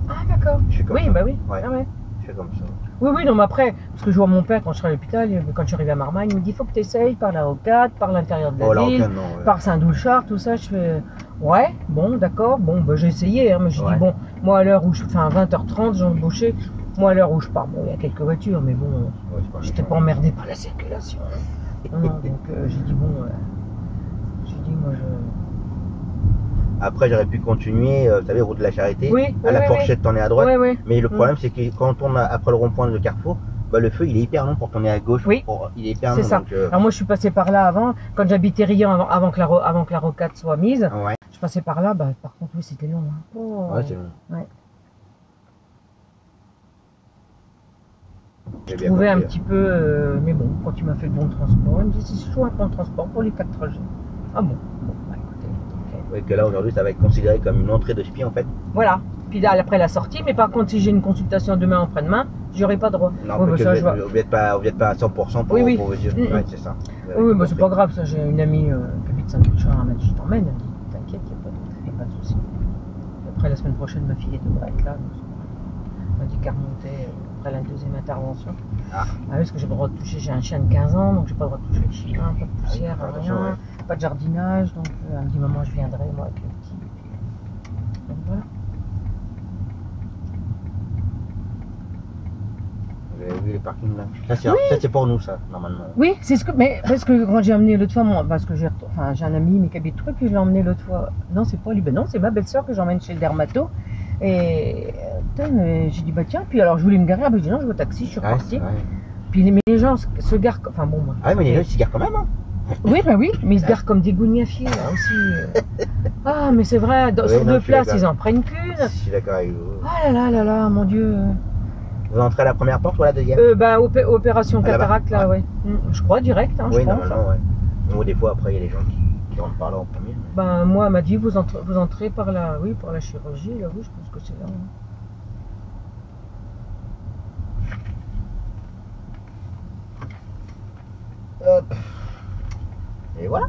Ah, d'accord. Je fais comme Oui, ça. bah oui. Ouais. Ah, ouais. Je fais comme ça. Oui, non, mais après, parce que je vois mon père quand je serai à l'hôpital, quand je suis arrivé à Marmagne, il me dit, il faut que tu essayes par la rocade, par l'intérieur de la ville, Rocade, non, ouais. par Saint-Doulchard, tout ça. Je fais, ouais, bon, d'accord, bon, bah, j'ai essayé, hein, mais je Ouais. dis, bon, moi à l'heure où je fais, à 20h30, j'ai embauché, moi à l'heure où je pars, bon, il y a quelques voitures, mais bon, Ouais, c'est pas j'étais méchant. pas emmerdé par la circulation. Non, donc j'ai dit, bon, moi Après, j'aurais pu continuer, vous savez, route de la Charité, Oui, à la oui, fourchette, t'en es à oui. droite. Ouais. Mais le problème, c'est que quand on tourne après le rond-point de Carrefour, bah, le feu, il est hyper long pour tourner à gauche. Oui. Il est hyper long. C'est ça. Donc, Alors moi, je suis passée par là avant, quand j'habitais Riant, avant que la rocade soit mise. ouais. Je passais par là, bah, par contre, oui, c'était long. Hein. Oh. Ouais, c'est long. Ouais. J'ai Je bien trouvais un compris. petit peu, mais bon, quand tu m'as fait le bon transport, il me dit c'est chaud un bon transport pour les 4 trajets. Ah bon, bah écoutez, ok. Ouais, que là, aujourd'hui, ça va être considéré comme une entrée de spi, en fait. Voilà, puis là, après la sortie, mais par contre, si j'ai une consultation demain en après-demain, j'aurai pas droit. Non, Ouais, parce bah, que ça, vous n'êtes pas à 100% pour Oui. vos yeux. Ouais, c'est ça. Oui, bah, c'est pas grave, ça, j'ai une amie qui habite Saint-Doulchard, elle m'a dit je t'emmène, elle dit t'inquiète, il n'y a pas de souci. Après, la semaine prochaine, ma fille devrait être là, donc elle m'a dit qu'elle remontait après la deuxième intervention. Ah. Oui, parce que j'ai pas le droit de toucher, j'ai un chien de 15 ans, donc j'ai pas le droit de toucher le chien, pas de poussière, Ah oui, rien, attention, pas de jardinage, donc elle me dit maman je viendrai moi avec le petit. Et puis, donc voilà. Vous avez vu les parkings là? Ça, c'est pour nous, ça, normalement. Oui, c'est ce que. Mais parce que quand j'ai amené l'autre fois, parce que j'ai un ami mais qui habite truc, puis je l'ai emmené l'autre fois. Non, c'est pas lui, ben non, c'est ma belle-sœur que j'emmène chez le dermato. Et j'ai dit bah tiens, puis alors je voulais me garer, je dis non, je veux au taxi, je suis repartie. Ouais. Puis les gens se garent, enfin bon moi. Ah, mais les gens, ils s'y garent quand même, hein. Oui, mais ils se garent comme des gougnafiers là aussi. Ah, mais c'est vrai, sur 2 places, ils en prennent qu'une. Je suis d'accord avec vous. Ah là, mon Dieu. Vous entrez à la première porte ou à la deuxième? Opération Ah, là-bas. cataracte là, ouais. Je crois direct, hein, Oui, je pense. normalement, ouais. Bon, des fois, après, il y a des gens qui rentrent par là en premier. Mais... Ben moi, elle m'a dit vous entrez par la chirurgie, là, oui, je pense que c'est là. Et voilà.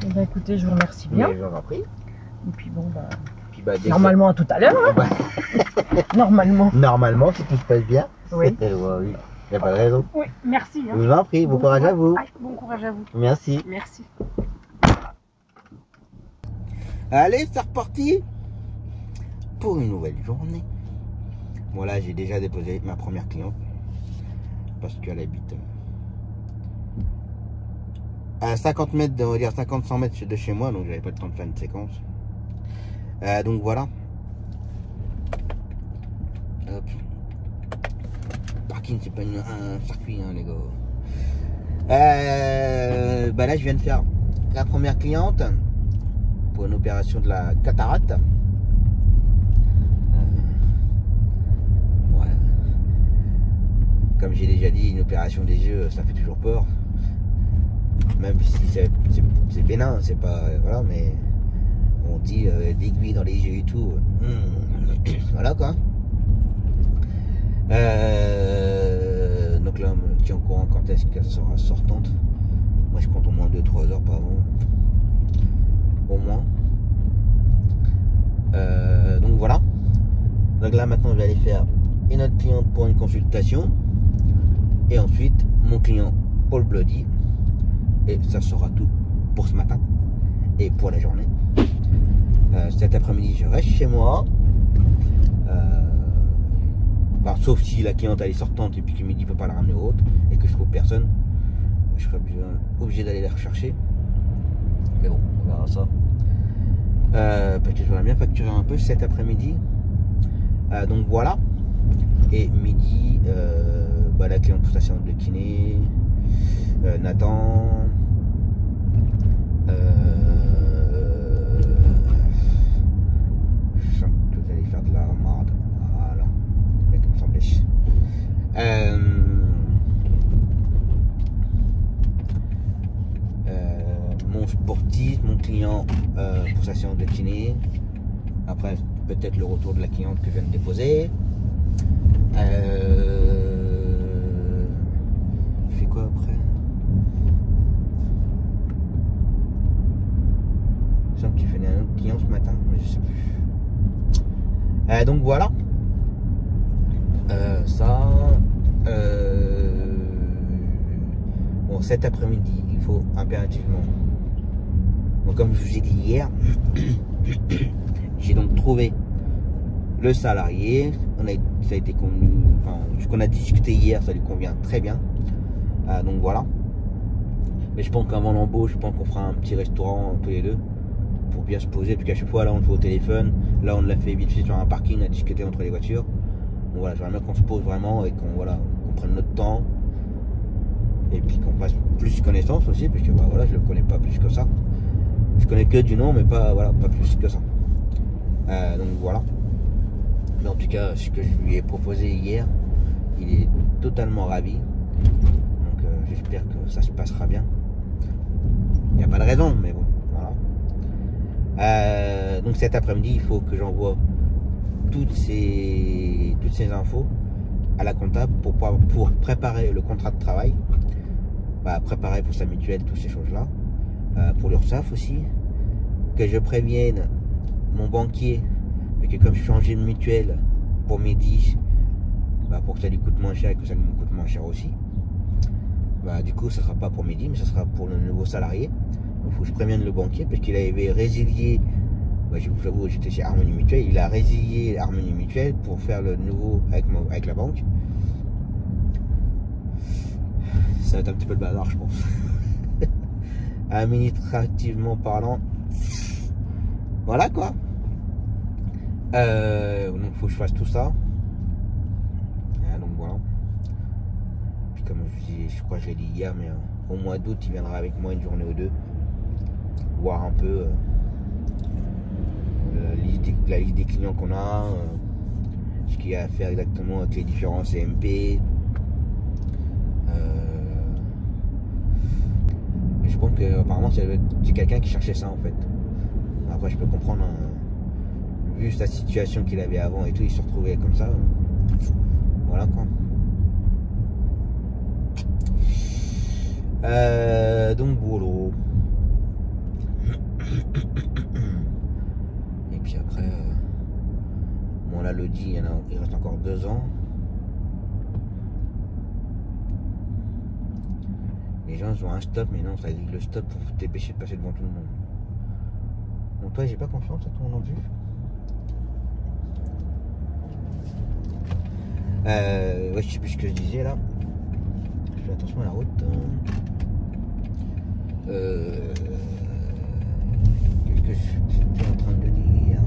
Eh ben, écoutez, je vous remercie bien. Mais j'en ai pris. Et puis bon, bah, Puis bah, normalement à tout à l'heure. Hein. Ouais. Normalement. Normalement, si tout se passe bien. Oui. Ouais, oui. Il n'y a pas de raison. Oui, merci. Hein. Je vous en prie, bon courage à vous. Bon courage à vous. Merci. Merci. Allez, c'est reparti pour une nouvelle journée. Bon là, j'ai déjà déposé ma première cliente parce qu'elle habite à 50 mètres, on va dire 50-100 mètres de chez moi, donc j'avais pas le temps de faire une séquence. Donc voilà. Hop. Parking, c'est pas un circuit, hein, les gars. Bah là, je viens de faire la première cliente pour une opération de la cataracte. Voilà. Comme j'ai déjà dit, une opération des yeux, ça fait toujours peur. Même si c'est bénin, c'est pas. Voilà, mais on dit d'aiguilles dans les yeux et tout. Voilà quoi. Donc là, on me tient au courant quand est-ce qu'elle sera sortante. Moi, je compte au moins 2-3 heures, pas avant. Au moins. Donc voilà. Donc là, maintenant, je vais aller faire une autre cliente pour une consultation. Et ensuite, mon client pour le bloody. Et ça sera tout pour ce matin et pour la journée. Cet après-midi, je reste chez moi. Bah, sauf si la cliente elle est sortante et puis que midi ne peut pas la ramener au autre et que je trouve personne, je serai obligé d'aller la rechercher. Mais bon, on verra ça. Parce que je voudrais bien facturer un peu cet après-midi. Donc voilà. Et midi, bah, la cliente pour sa séance de kiné. Nathan. Je sens que vous allez faire de la merde. Voilà. Et comme ça m'empêche. Mon sportif, mon client pour sa séance de kiné. Après, peut-être le retour de la cliente que je viens de déposer. Je fais quoi après? Je sens que tu fais un autre client ce matin, mais je sais plus. Donc voilà. Bon, cet après-midi, il faut impérativement. Donc, comme je vous ai dit hier, j'ai donc trouvé le salarié. Ça a été convenu, enfin, ce qu'on a discuté hier, ça lui convient très bien. Donc voilà. Mais je pense qu'avant l'embauche, je pense qu'on fera un petit restaurant tous les deux pour bien se poser. Puis qu'à chaque fois, là, on le fait au téléphone. Là, on l'a fait vite fait sur un parking à discuter entre les voitures. Donc voilà, j'aimerais bien qu'on se pose vraiment et qu'on prenne notre temps. Et puis qu'on fasse plus connaissance aussi, parce que bah, voilà, je ne le connais pas plus que ça. Je connais que du nom, mais pas plus que ça. Donc voilà. Mais en tout cas, ce que je lui ai proposé hier, il est totalement ravi. Donc j'espère que ça se passera bien. Il n'y a pas de raison, mais bon, voilà. Donc cet après-midi, il faut que j'envoie toutes ces infos à la comptable pour préparer le contrat de travail. Bah, préparer pour sa mutuelle, toutes ces choses-là. Pour l'URSSAF aussi. Que je prévienne mon banquier que comme je changeais de mutuelle pour midi, bah, pour que ça lui coûte moins cher et que ça me coûte moins cher aussi. Bah, du coup, ça sera pas pour midi, mais ça sera pour le nouveau salarié. Donc, il faut que je prévienne le banquier parce qu'il avait résilié. Bah, je vous avoue, j'étais chez Harmonie Mutuelle. Il a résilié Harmonie Mutuelle pour faire le nouveau avec la banque. Ça va être un petit peu le bazar, je pense. Administrativement parlant, voilà quoi. Donc il faut que je fasse tout ça. Donc voilà. Puis comme je crois que je l'ai dit hier, mais au mois d'août, il viendra avec moi une journée ou deux, voir un peu la liste des clients qu'on a, ce qu'il y a à faire exactement avec les différents CMP. Je pense que apparemment c'est quelqu'un qui cherchait ça en fait. Après je peux comprendre, hein, vu sa situation qu'il avait avant et tout, il se retrouvait comme ça. Voilà quoi. Donc boulot. Et puis après, bon là l'Audi, il reste encore 2 ans. Les gens ils ont un stop, mais non, ça dit le stop pour te dépêcher de passer devant tout le monde. Donc toi, j'ai pas confiance à toi non plus. Ouais, je sais plus ce que je disais là. Je fais attention à la route. Qu'est-ce que j'étais en train de dire?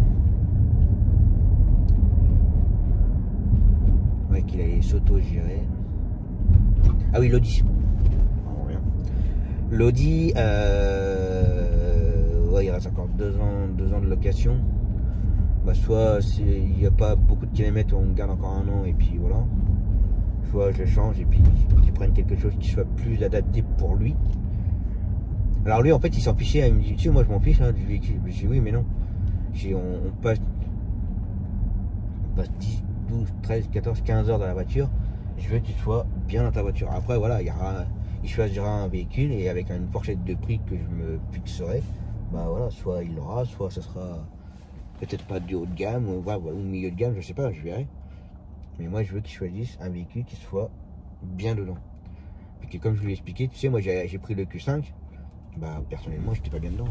Ouais, qu'il allait s'auto-gérer. Ah oui, l'Audi. L'Audi, ouais, il reste encore 2 ans de location. Bah, soit il n'y a pas beaucoup de kilomètres, on garde encore 1 an et puis voilà. Soit je le change et puis qu'ils prennent quelque chose qui soit plus adapté pour lui. Alors lui en fait il s'en fichait, il me dit tu sais moi je m'en fiche du véhicule. Je dis oui mais non. On passe 10, 12, 13, 14, 15 heures dans la voiture. Je veux que tu sois bien dans ta voiture. Après voilà, il choisira un véhicule et avec une fourchette de prix que je me fixerai, bah voilà, soit il l'aura, soit ce sera peut-être pas du haut de gamme ou milieu de gamme, je sais pas, je verrai. Mais moi je veux qu'il choisisse un véhicule qui soit bien dedans. Et que comme je vous l'ai expliqué, tu sais, moi j'ai pris le Q5, bah personnellement j'étais pas bien dedans.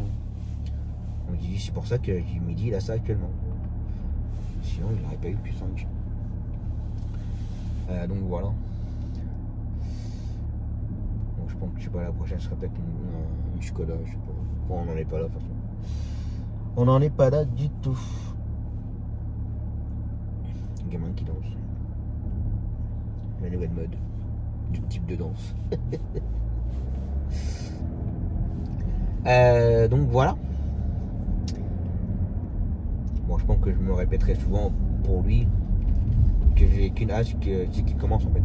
On dit c'est pour ça que me dit il a ça actuellement. Sinon il n'aurait pas eu le Q5. Donc voilà. Donc je pense que je sais pas, la prochaine sera peut-être une Skoda, je sais pas. Bon, on n'en est pas là de toute façon. On n'en est pas là du tout. Gamin qui danse. La nouvelle mode du type de danse. Donc voilà. Bon, je pense que je me répéterai souvent pour lui que j'ai qu'une hache qui commence en fait.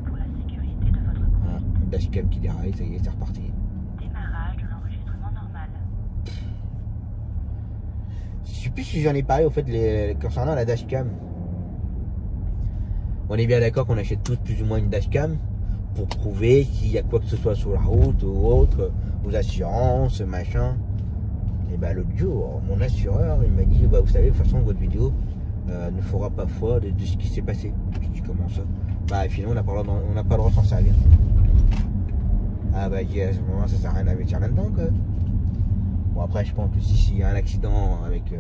Pour la sécurité de votre conduite. Dashcam qui déraille, ça y est, c'est reparti. Démarrage de l'enregistrement normal. Je sais plus si j'en ai parlé au fait concernant la dashcam. On est bien d'accord qu'on achète tous plus ou moins une dashcam pour prouver s'il y a quoi que ce soit sur la route ou autre, aux assurances, machin. Et bah l'autre jour, mon assureur il m'a dit bah vous savez de toute façon votre vidéo ne fera pas foi de ce qui s'est passé. Je dis comment ça? Bah finalement on n'a pas le droit de s'en servir. Ah bah à ce moment ça sert à rien d'investir là-dedans quoi. Bon après je pense que s'il y a un accident avec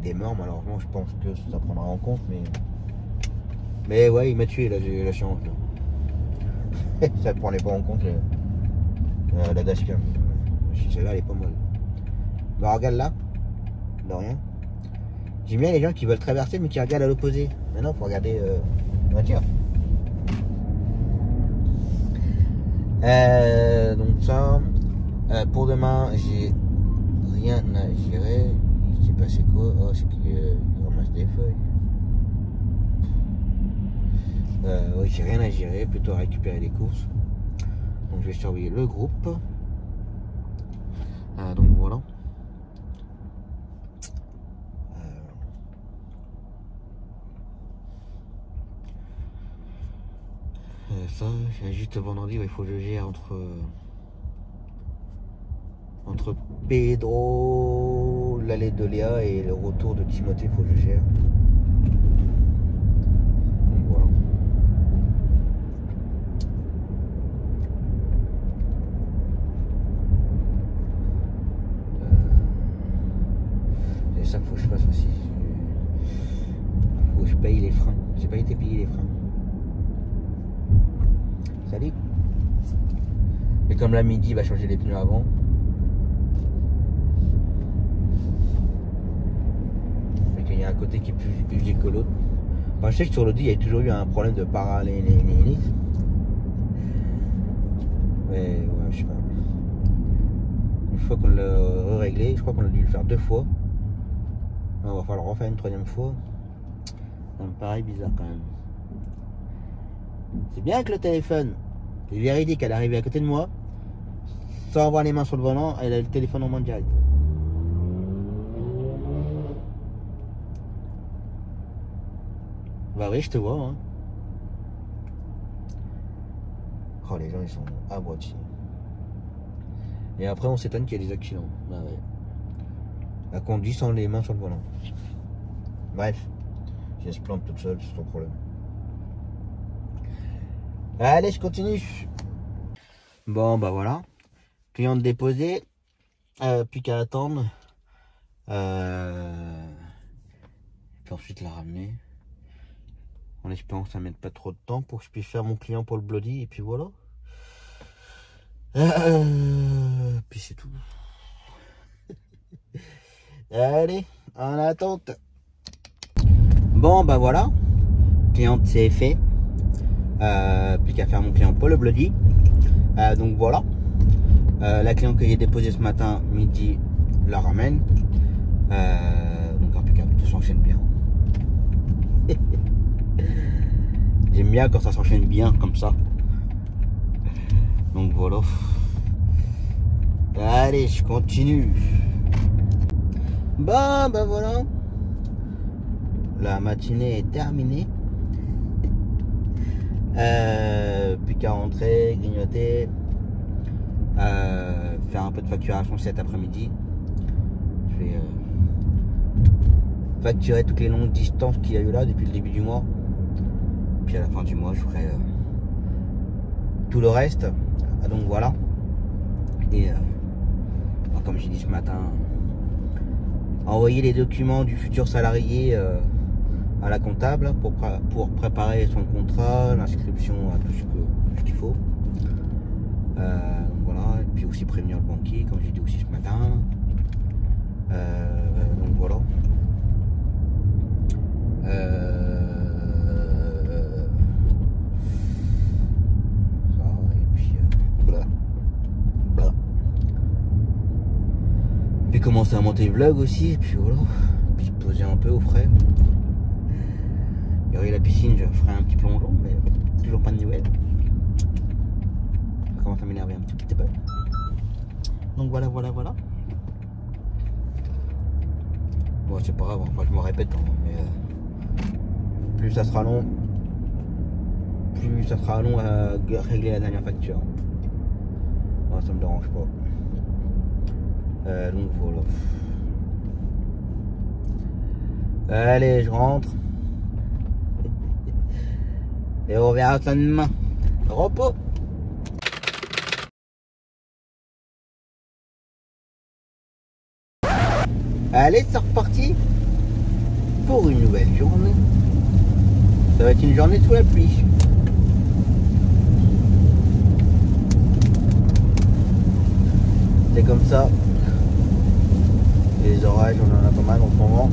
des morts malheureusement je pense que ça prendra en compte mais ouais il m'a tué l'assurance. Ça ne prenait pas en compte la dashcam. Celle-là elle est pas mal. Bah regarde là, de rien. J'aime bien les gens qui veulent traverser mais qui regardent à l'opposé. Maintenant faut regarder la voiture. Donc ça, pour demain, j'ai rien à gérer. Il s'est passé quoi? Oh, c'est qu'il ramasse des feuilles. Oui, j'ai rien à gérer, plutôt à récupérer les courses. Donc je vais surveiller le groupe. Donc voilà. Ça, juste vendredi, il faut que je gère entre Pedro, l'allée de Léa et le retour de Timothée, il faut que je gère. Donc voilà. C'est ça qu'il faut que je fasse aussi. Il faut que je paye les freins. J'ai pas été payer les freins. Salut. Et comme là midi il va changer les pneus avant. Fait qu'il y a un côté qui est plus usé que l'autre. Enfin, je sais que sur l'Audi il y a toujours eu un problème de parallélisme. Mais ouais, je sais pas. Une fois qu'on l'a réglé, je crois qu'on a dû le faire 2 fois. On va falloir le refaire une 3e fois. Ça me paraît bizarre quand même. C'est bien avec le téléphone. C'est véridique, elle est arrivée à côté de moi, sans avoir les mains sur le volant, elle a le téléphone en main direct. Bah oui, je te vois. Hein. Oh, les gens ils sont abrutis. Et après on s'étonne qu'il y a des accidents. Ah ouais. La conduit sans les mains sur le volant. Bref, si elle se plante toute seule, c'est son problème. Allez, je continue. Bon bah voilà. Cliente déposée. Plus qu'à attendre. Puis ensuite la ramener. En espérant que ça ne mette pas trop de temps pour que je puisse faire mon client pour le bloody. Et puis voilà. Puis c'est tout. Allez, en attente. Bon bah voilà. Cliente c'est fait. Plus qu'à faire mon client pour le bloody. Donc voilà. La cliente que j'ai déposée ce matin, midi, la ramène. Donc impeccable, tout s'enchaîne bien. J'aime bien quand ça s'enchaîne bien comme ça. Donc voilà. Allez, je continue. Bon, ben voilà. La matinée est terminée. Plus qu'à rentrer, grignoter. Faire un peu de facturation cet après-midi. Je vais facturer toutes les longues distances qu'il y a eu là depuis le début du mois. Puis à la fin du mois, je ferai tout le reste. Donc voilà. Et comme j'ai dit ce matin, envoyer les documents du futur salarié à la comptable pour préparer son contrat, l'inscription à tout ce qu'il faut. Voilà. Et puis aussi prévenir le banquier, comme j'ai dit aussi ce matin. Donc voilà. Puis commencer à monter le vlog aussi, et puis voilà. Puis se poser un peu au frais. Il y aurait la piscine, je ferai un petit plongeon, mais toujours pas de nouvelles. Ça commence à m'énerver un petit peu. Donc voilà. Bon, c'est pas grave, enfin je me répète, hein, mais plus ça sera long à régler la dernière facture. Bon, ça me dérange pas. Donc voilà. Allez, je rentre. Et on verra ça demain. Repos. Allez, c'est reparti pour une nouvelle journée. Ça va être une journée sous la pluie. C'est comme ça. Les orages, on en a pas mal en ce moment.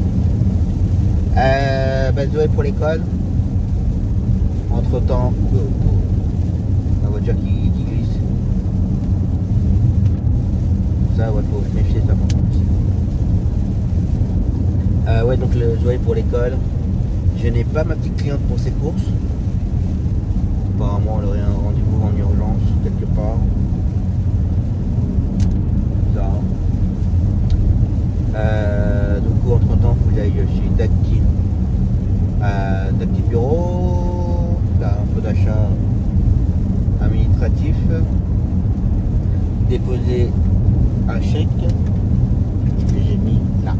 Zoé pour l'école. Entre temps, la voiture qui glisse. Ça, ouais, faut se méfier, ça par contre. Ouais, donc le Zoé pour l'école. Je n'ai pas ma petite cliente pour ses courses. Apparemment, elle aurait un rendez-vous en urgence quelque part. Ça. Du coup, entre temps, il faut que j'aille chez Dactyle. Dactyle Bureau. Là, un peu d'achat administratif. Déposer un chèque que j'ai mis là.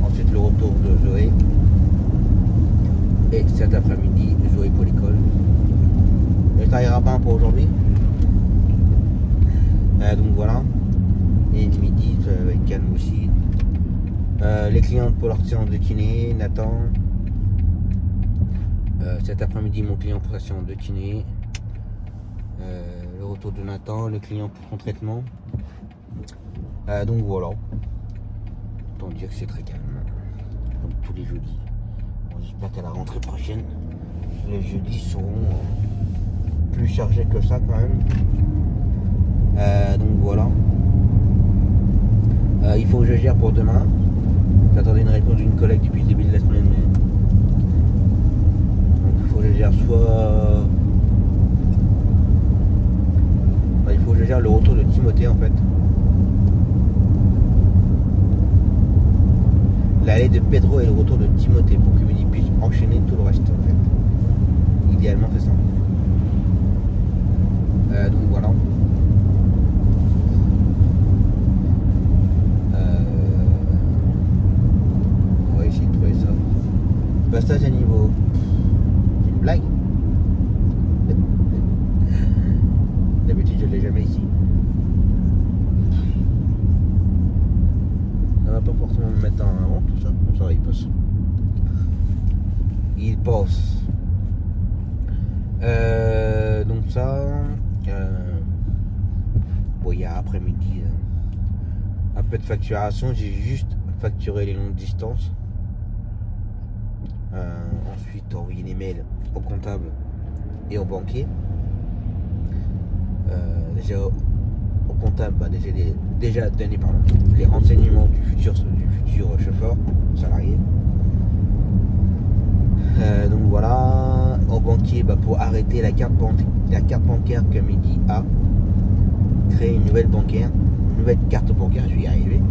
Ensuite, le retour de Zoé. Et cet après-midi, Zoé pour l'école. Le taille rapin pour aujourd'hui. Donc voilà. Et midi, ça va être calme aussi. Les clientes pour leur séance de kiné, Nathan. Cet après-midi, mon client pour sa séance de kiné. Le retour de Nathan, le client pour son traitement. Donc voilà. Autant dire que c'est très calme. Comme tous les jeudis. Bon, j'espère qu'à la rentrée prochaine, les jeudis seront plus chargés que ça quand même. Donc voilà. Il faut que je gère pour demain. J'attendais une réponse d'une collègue depuis le début de la semaine. Donc il faut que je gère soit... il faut que je gère le retour de Timothée en fait. L'allée de Pedro et le retour de Timothée pour que Midi puisse enchaîner tout le reste en fait. idéalement c'est ça. Donc voilà. On va essayer de trouver ça. Passage à niveau. C'est une blague. D'habitude je ne l'ai jamais ici. Ça va pas forcément me mettre en avant tout ça. Ça va, il passe. Il passe. Donc ça. Bon, il y a après-midi un peu de facturation. J'ai juste facturé les longues distances. Ensuite, envoyer des mails au comptable et au banquier. Déjà au comptable, déjà donné les renseignements du futur chauffeur salarié. Donc voilà, au banquier pour arrêter la carte bancaire que Mehdi a, créer une nouvelle carte bancaire, je vais y arriver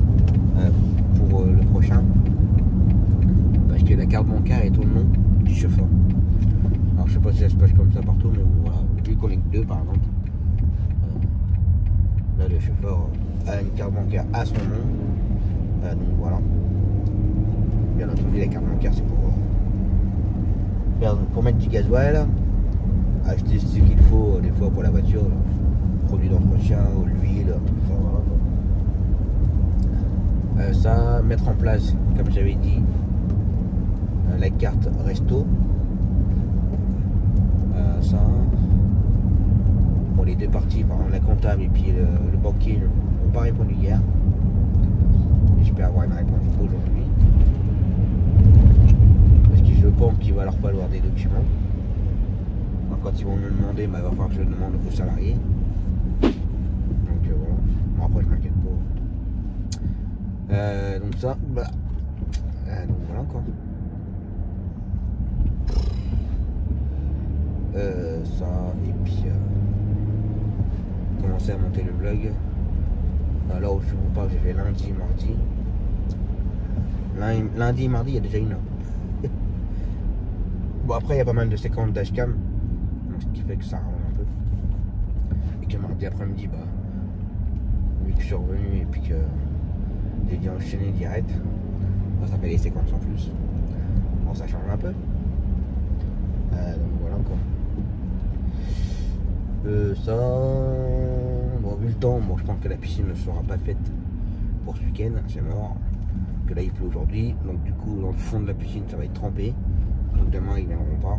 pour le prochain, parce que la carte bancaire est au nom du chauffeur. Alors je sais pas si ça se passe comme ça partout, mais voilà, vu qu'on est que deux par exemple, là le chauffeur a une carte bancaire à son nom, donc voilà. Bien entendu la carte bancaire c'est pour mettre du gasoil, acheter ce qu'il faut des fois pour la voiture, produits d'entretien, l'huile, tout ça, voilà. Ça, mettre en place, comme j'avais dit, la carte resto. Ça, bon, les deux parties, par exemple la comptable et puis le banquier n'ont pas répondu hier. J'espère avoir une réponse aujourd'hui. Je pense qu'il va leur falloir des documents. Alors, quand ils vont me demander, il va falloir que je le demande aux salariés. Donc voilà. Bon, après je m'inquiète pas. Donc ça, voilà. Donc voilà quoi. Ça, et puis commencer à monter le vlog. Là où je vous parle, j'ai fait lundi, mardi. Lundi et mardi, il y a déjà une heure. Bon, après il y a pas mal de séquences dashcam, ce qui fait que ça rend un peu. Et que mardi après-midi, vu que je suis revenu et puis que j'ai dû enchaîner direct, ça fait des séquences en plus. Bon, ça change un peu. Donc voilà quoi. Ça, bon, vu le temps, je pense que la piscine ne sera pas faite pour ce week-end, c'est mort. Que là il pleut aujourd'hui, donc du coup dans le fond de la piscine ça va être trempé. Donc demain ils viendront pas.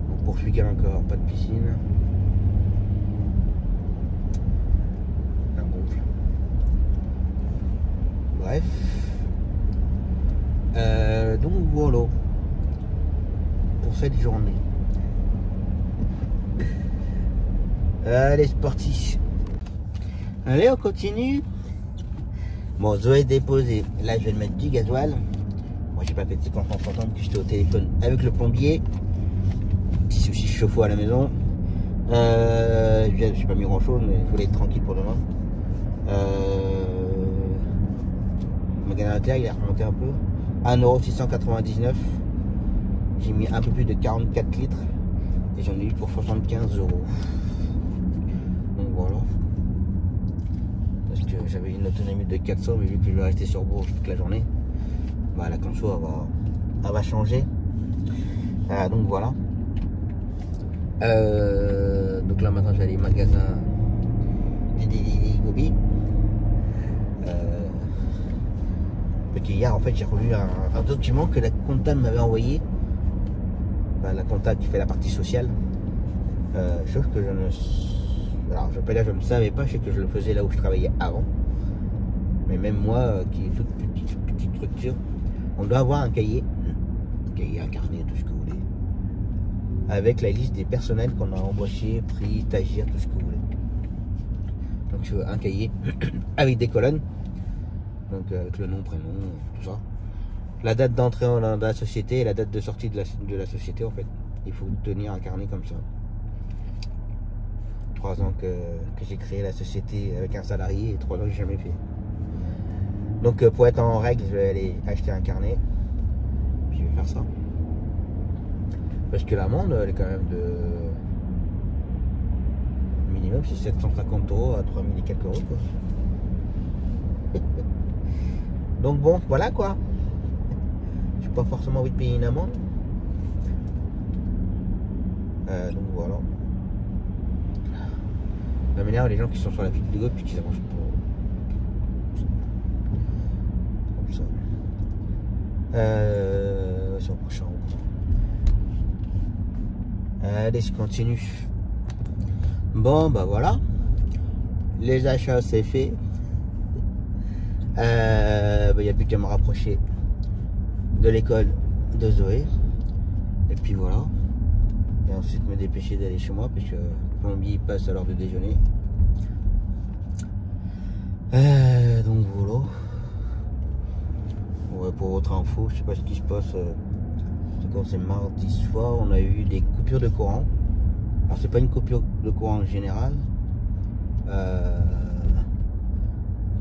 Donc pour ce week-end encore, pas de piscine. Un gonfle. Bref. Donc voilà. Pour cette journée. Allez, c'est parti. Allez, on continue. Bon, Zoé est déposée. Là, je vais le mettre du gasoil. Moi, j'ai pas fait de séquence en entendre que j'étais au téléphone avec le plombier. Petit souci chauffe-eau à la maison. J'ai pas mis grand chose, mais je voulais être tranquille pour demain. Le magasin intérieur, il a remonté un peu. 1,699 €. J'ai mis un peu plus de 44 litres. Et j'en ai eu pour 75 €. Donc voilà. Parce que j'avais une autonomie de 400, mais vu que je vais rester sur Bourges toute la journée, la conso elle va changer. Donc voilà. Donc là maintenant j'ai les magasins Gobi. Parce qu'hier en fait j'ai revu un document que la comptable m'avait envoyé. La comptable qui fait la partie sociale. Chose que je ne... Alors je vais pas dire que je ne savais pas, je sais que je le faisais là où je travaillais avant. Mais même moi qui est toute petite structure, on doit avoir un cahier, un carnet, tout ce que vous voulez, avec la liste des personnels qu'on a embauchés, pris, stagiaires, tout ce que vous voulez. Donc un cahier avec des colonnes, donc avec le nom, prénom, tout ça. La date d'entrée dans la société et la date de sortie de la société en fait. Il faut tenir un carnet comme ça. 3 ans que j'ai créé la société avec un salarié et 3 ans que j'ai jamais fait. Donc pour être en règle, je vais aller acheter un carnet. Puis je vais faire ça. Parce que l'amende, elle est quand même de minimum, c'est 750 € à 3000 et quelques euros, quoi. Donc bon, voilà quoi. J'ai pas forcément envie de payer une amende. Donc voilà. Ça m'énerve les gens qui sont sur la file de gauche puis qui avancent pas. Comme ça. Sur le prochain. Allez, je continue. Bon, bah voilà. Les achats, c'est fait. Il n'y a plus qu'à me rapprocher de l'école de Zoé. Et puis voilà. Et ensuite me dépêcher d'aller chez moi parce que le plombier passe à l'heure de déjeuner. Donc voilà. Ouais, pour votre info, je sais pas ce qui se passe. C'est mardi soir, on a eu des coupures de courant. Alors c'est pas une coupure de courant en général.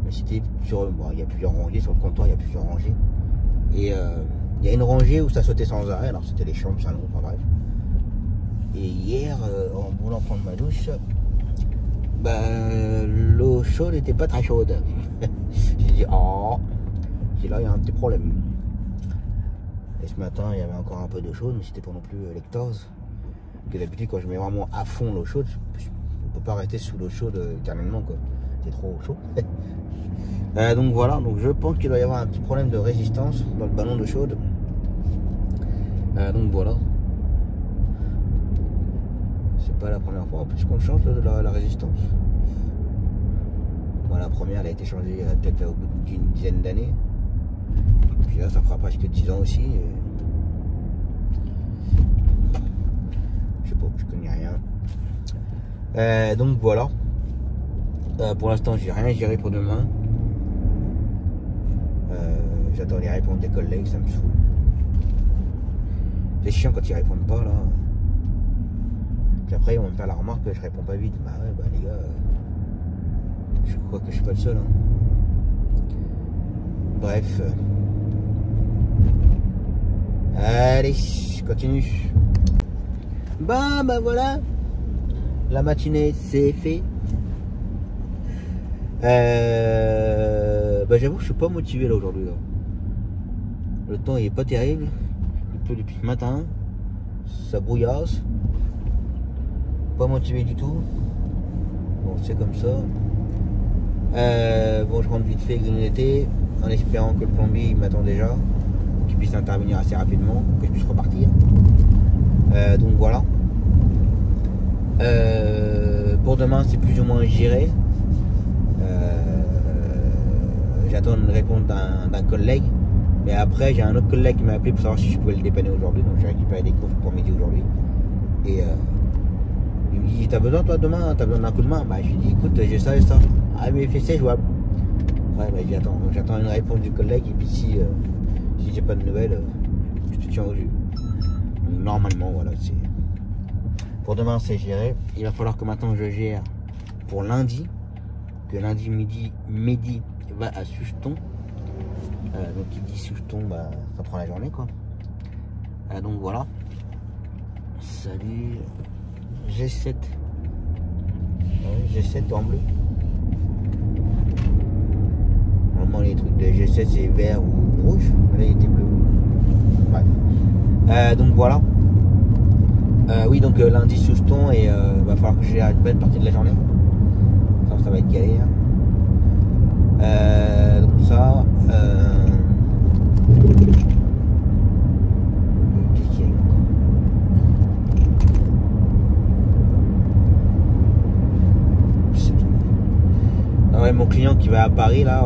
Mais c'était sur. Bon, il y a plusieurs rangées sur le comptoir, il y a plusieurs rangées. Et il y a une rangée où ça sautait sans arrêt. Alors c'était les chambres, salons, enfin bref. Et hier, en voulant prendre ma douche, l'eau chaude n'était pas très chaude. J'ai dit, oh, là il y a un petit problème. Et ce matin, il y avait encore un peu d'eau chaude, mais c'était pas non plus l'ectase. Que d'habitude, quand je mets vraiment à fond l'eau chaude, on peut pas rester sous l'eau chaude éternellement, quoi. C'est trop chaud. Donc voilà, donc je pense qu'il doit y avoir un petit problème de résistance dans le ballon d'eau chaude. Donc voilà. C'est pas la première fois en plus qu'on change la résistance. Bon, la première elle a été changée peut-être au bout d'une dizaine d'années. Puis là ça fera presque 10 ans aussi. Je sais pas, je connais rien. Donc voilà. Pour l'instant j'ai rien géré pour demain. J'attends les réponses des collègues, ça me saoule. C'est chiant quand ils répondent pas là. Puis après ils vont me faire la remarque que je réponds pas vite. Bah ouais, bah les gars, je crois que je suis pas le seul. Hein. Bref. Allez, je continue. Bah voilà. La matinée c'est fait. J'avoue je suis pas motivé là aujourd'hui là. Le temps il est pas terrible. Il pleut depuis ce matin. Ça brouillasse. Pas motivé du tout. Bon c'est comme ça. Bon je rentre vite fait grignoter en espérant que le plombier m'attend déjà. Qu'il puisse intervenir assez rapidement. Que je puisse repartir. Donc voilà. Pour demain c'est plus ou moins géré. J'attends une réponse d'un collègue. Mais après, j'ai un autre collègue qui m'a appelé pour savoir si je pouvais le dépanner aujourd'hui. Donc j'ai récupéré des courses pour midi aujourd'hui. Et il me dit, t'as besoin toi demain? T'as besoin d'un coup de main? Bah je lui dis, écoute, j'ai ça et ça. Ah mais c'est jouable. Ouais, bah j'attends une réponse du collègue. Et puis si j'ai pas de nouvelles, je te tiens au jus. Donc, normalement, voilà. Pour demain, c'est géré. Il va falloir que maintenant je gère pour lundi. Que lundi midi va à Sucheton. Donc il dit Sucheton, bah, ça prend la journée quoi. Donc voilà. Salut. G7. G7 en bleu. Normalement les trucs de G7 c'est vert ou rouge. Là il était bleu. Ouais. Donc voilà. Oui donc lundi Sucheton et va falloir que je gère une bonne partie de la journée. Ça va être galère. Donc ça. Qu'est-ce qu'il y a eu encore? C'est tout. Ah ouais, mon client qui va à Paris là,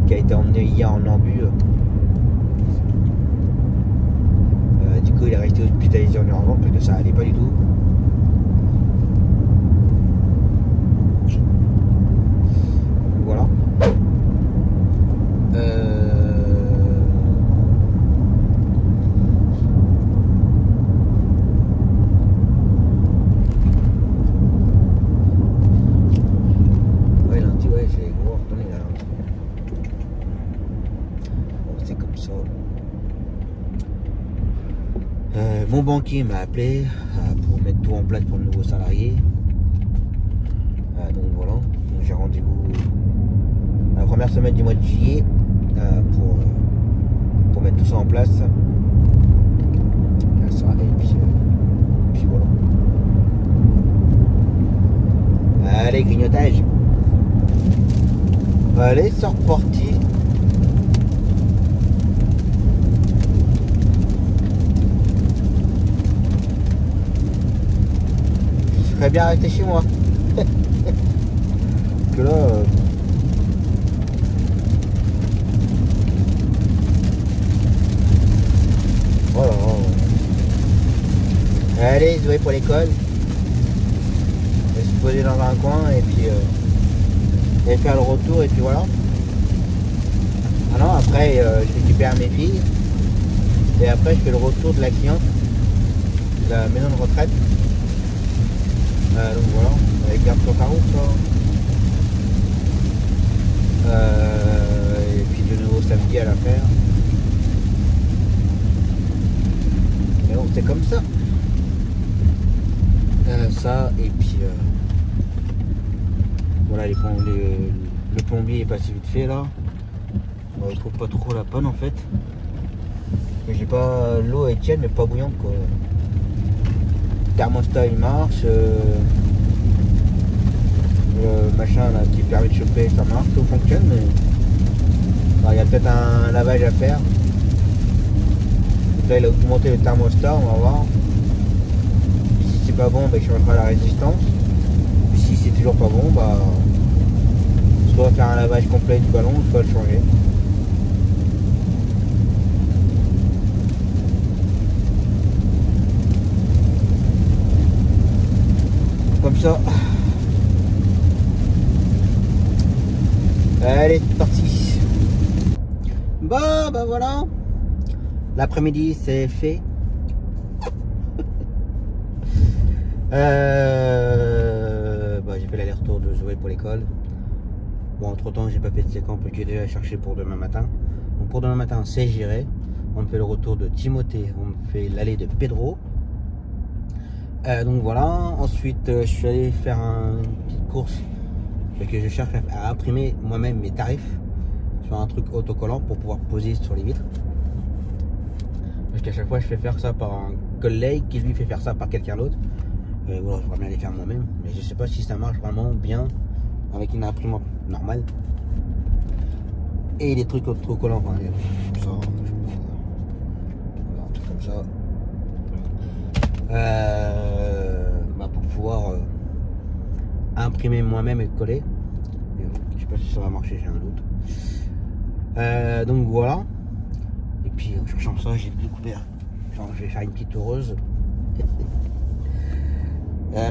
qui a été emmené hier en ambu. Du coup, il est resté hospitalisé en urgence parce que ça allait pas du tout. Voilà. Ouais, lundi, ouais, j'ai gros retourné là. Bon, c'est comme ça. Mon banquier m'a appelé pour mettre tout en place pour le nouveau salarié. Donc voilà, j'ai rendez-vous la première semaine du mois de juillet pour mettre tout ça en place. Ça, et puis voilà. Allez, grignotage. Allez, c'est reparti. Je serais bien resté chez moi. Que là. Voilà. Allez, jouer pour l'école. Et se poser dans un coin et puis et faire le retour et puis voilà. Ah non, après je récupère mes filles et après je fais le retour de la cliente de la maison de retraite. Donc voilà, avec garde sur ta route et puis de nouveau samedi à la faire. Mais bon, c'est comme ça. Ça et puis voilà, le plombier est passé vite fait là. Bon, je trouve pas trop la panne en fait. Mais j'ai pas, l'eau est tiède mais pas bouillante quoi. Le thermostat il marche, le machin là qui permet de chauffer ça marche, tout fonctionne, mais il y a peut-être un lavage à faire. Donc là il a augmenté le thermostat, on va voir. Si c'est pas bon, bah, il changera la résistance. Puis si c'est toujours pas bon, bah soit faire un lavage complet du ballon, soit le changer. Comme ça. Allez, c'est parti. Bah voilà. L'après-midi c'est fait. J'ai fait l'aller-retour de Zoé pour l'école. Bon, entre temps j'ai pas fait de séquence que j'ai déjà cherché pour demain matin. Donc pour demain matin c'est géré. On me fait le retour de Timothée, on me fait l'aller de Pedro. Donc voilà, ensuite je suis allé faire une petite course parce que je cherche à imprimer moi-même mes tarifs sur un truc autocollant pour pouvoir poser sur les vitres. Parce qu'à chaque fois je fais faire ça par un collègue qui lui fait faire ça par quelqu'un d'autre. Voilà, je pourrais bien les faire moi-même, mais je sais pas si ça marche vraiment bien avec une imprimante normale. Et les trucs autocollants, enfin, ça, un truc comme ça. Pour pouvoir imprimer moi-même et le coller. Je sais pas si ça va marcher, j'ai un doute. Donc voilà. Et puis en cherchant ça, j'ai découvert. Genre, je vais faire une petite heureuse.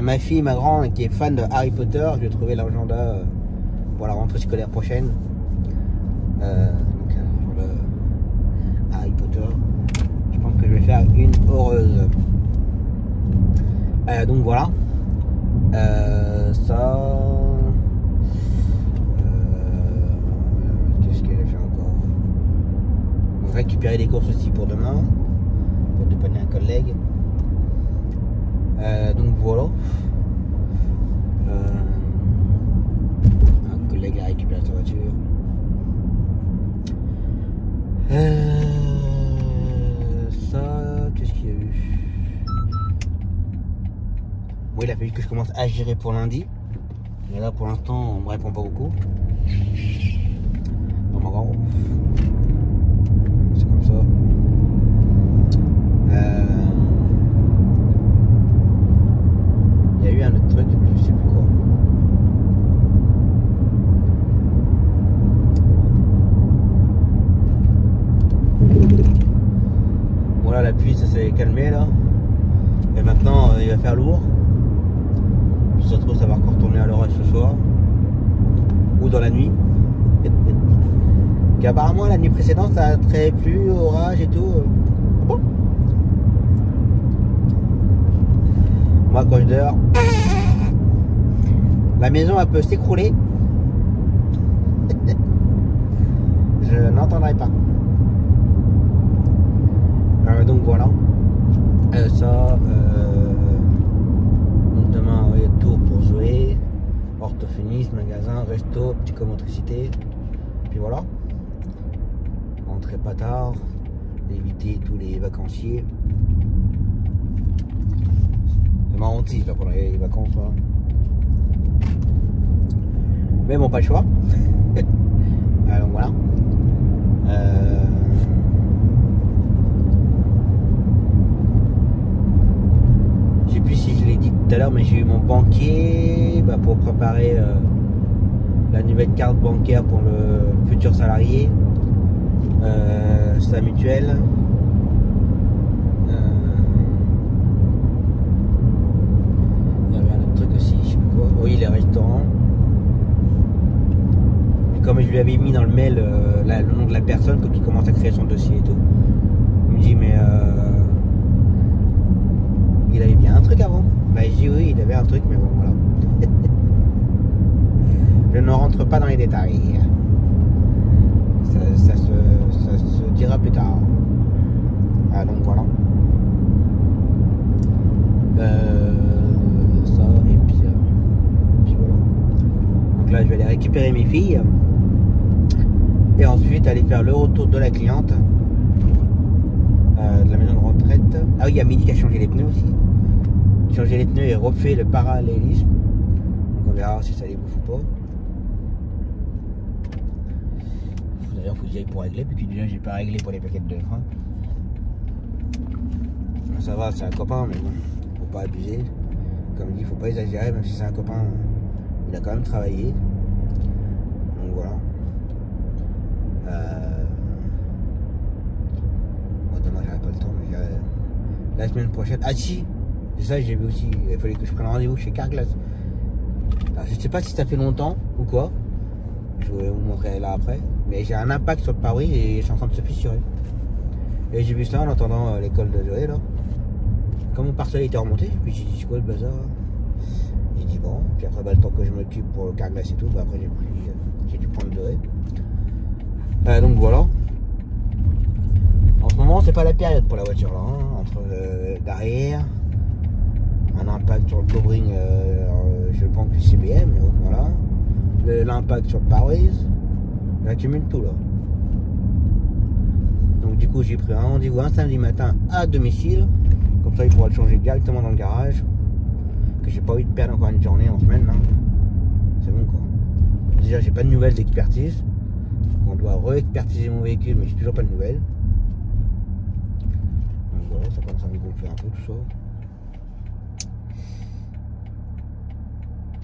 Ma fille, ma grande, qui est fan de Harry Potter, je vais trouver l'agenda pour la rentrée scolaire prochaine. Donc Harry Potter. Je pense que je vais faire une heureuse. Donc voilà. Ça. Qu'est-ce que j'ai fait encore? On va récupérer des courses aussi pour demain. Pour dépanner un collègue. Donc voilà. Un collègue a récupéré sa voiture. Ça, qu'est-ce qu'il y a eu? Bon, il a fallu que je commence à gérer pour lundi. Et là, pour l'instant, on me répond pas beaucoup. Non, c'est comme ça. Il y a eu un autre truc, je sais plus quoi. Voilà, la pluie, ça s'est calmé là. Et maintenant, il va faire lourd. Si ça se trouve, ça va encore retourner à l'orage ce soir. Ou dans la nuit. Qu'apparemment, la nuit précédente, ça a très plu, orage et tout. Bon. Moi, quand je dors, la maison, elle peut s'écrouler. Je n'entendrai pas. Donc voilà. Donc demain, ouais, tour pour Zoé, orthophoniste, magasin, resto, psychomotricité. Puis voilà. Rentrer pas tard, éviter tous les vacanciers. C'est marrant aussi là pendant les vacances là. Mais bon, pas le choix. Alors voilà. Je sais plus si je l'ai dit tout à l'heure, mais j'ai eu mon banquier pour préparer la nouvelle carte bancaire pour le futur salarié. Sa mutuelle. Il y avait un autre truc aussi, je sais plus quoi. Oui, les restaurants. Et comme je lui avais mis dans le mail le nom de la personne pour qu'il commence à créer son dossier et tout, il me dit mais il avait bien un truc avant. Bah je dis oui, il avait un truc, mais bon voilà. Je ne rentre pas dans les détails. Ça se dira plus tard. Ah, donc voilà. Ça et puis voilà. Donc là je vais aller récupérer mes filles et ensuite aller faire le retour de la cliente de la maison de retraite. Ah oui, il y a Midi qui a changé les pneus aussi. Changer les pneus et refait le parallélisme. Donc on verra si ça les bouffe ou pas. D'ailleurs, faut que j'aille pour régler, puis que déjà j'ai pas réglé pour les plaquettes de frein. Ça va, c'est un copain, mais bon, faut pas abuser. Comme il dit, faut pas exagérer, même si c'est un copain, il a quand même travaillé. Donc voilà. Bon, demain j'aurai pas le temps, mais la semaine prochaine. Ah si, c'est ça, j'ai vu aussi, il fallait que je prenne rendez-vous chez Carglass. Alors, je sais pas si ça fait longtemps ou quoi. Je vais vous montrer là après. Mais j'ai un impact sur le pare-brise et je suis en train de se fissurer. Et j'ai vu ça en attendant l'école de Zoé là. Comme mon pare-soleil était remonté, puis j'ai dit c'est quoi le bazar? J'ai dit bon, puis après le temps que je m'occupe pour le Carglass et tout, après j'ai dû prendre Zoé. Donc voilà. En ce moment c'est pas la période pour la voiture là, hein. Entre derrière, un impact sur le covering, je pense que c'est CBM, mais voilà. L'impact sur le pare-brise. J'accumule tout là. Donc du coup j'ai pris un rendez-vous un samedi matin à domicile. Comme ça il pourra le changer directement dans le garage. Que j'ai pas envie de perdre encore une journée en semaine là. C'est bon quoi. Déjà j'ai pas de nouvelles d'expertise. On doit re-expertiser mon véhicule mais j'ai toujours pas de nouvelles. Donc voilà, ça commence à me gonfler un peu tout ça.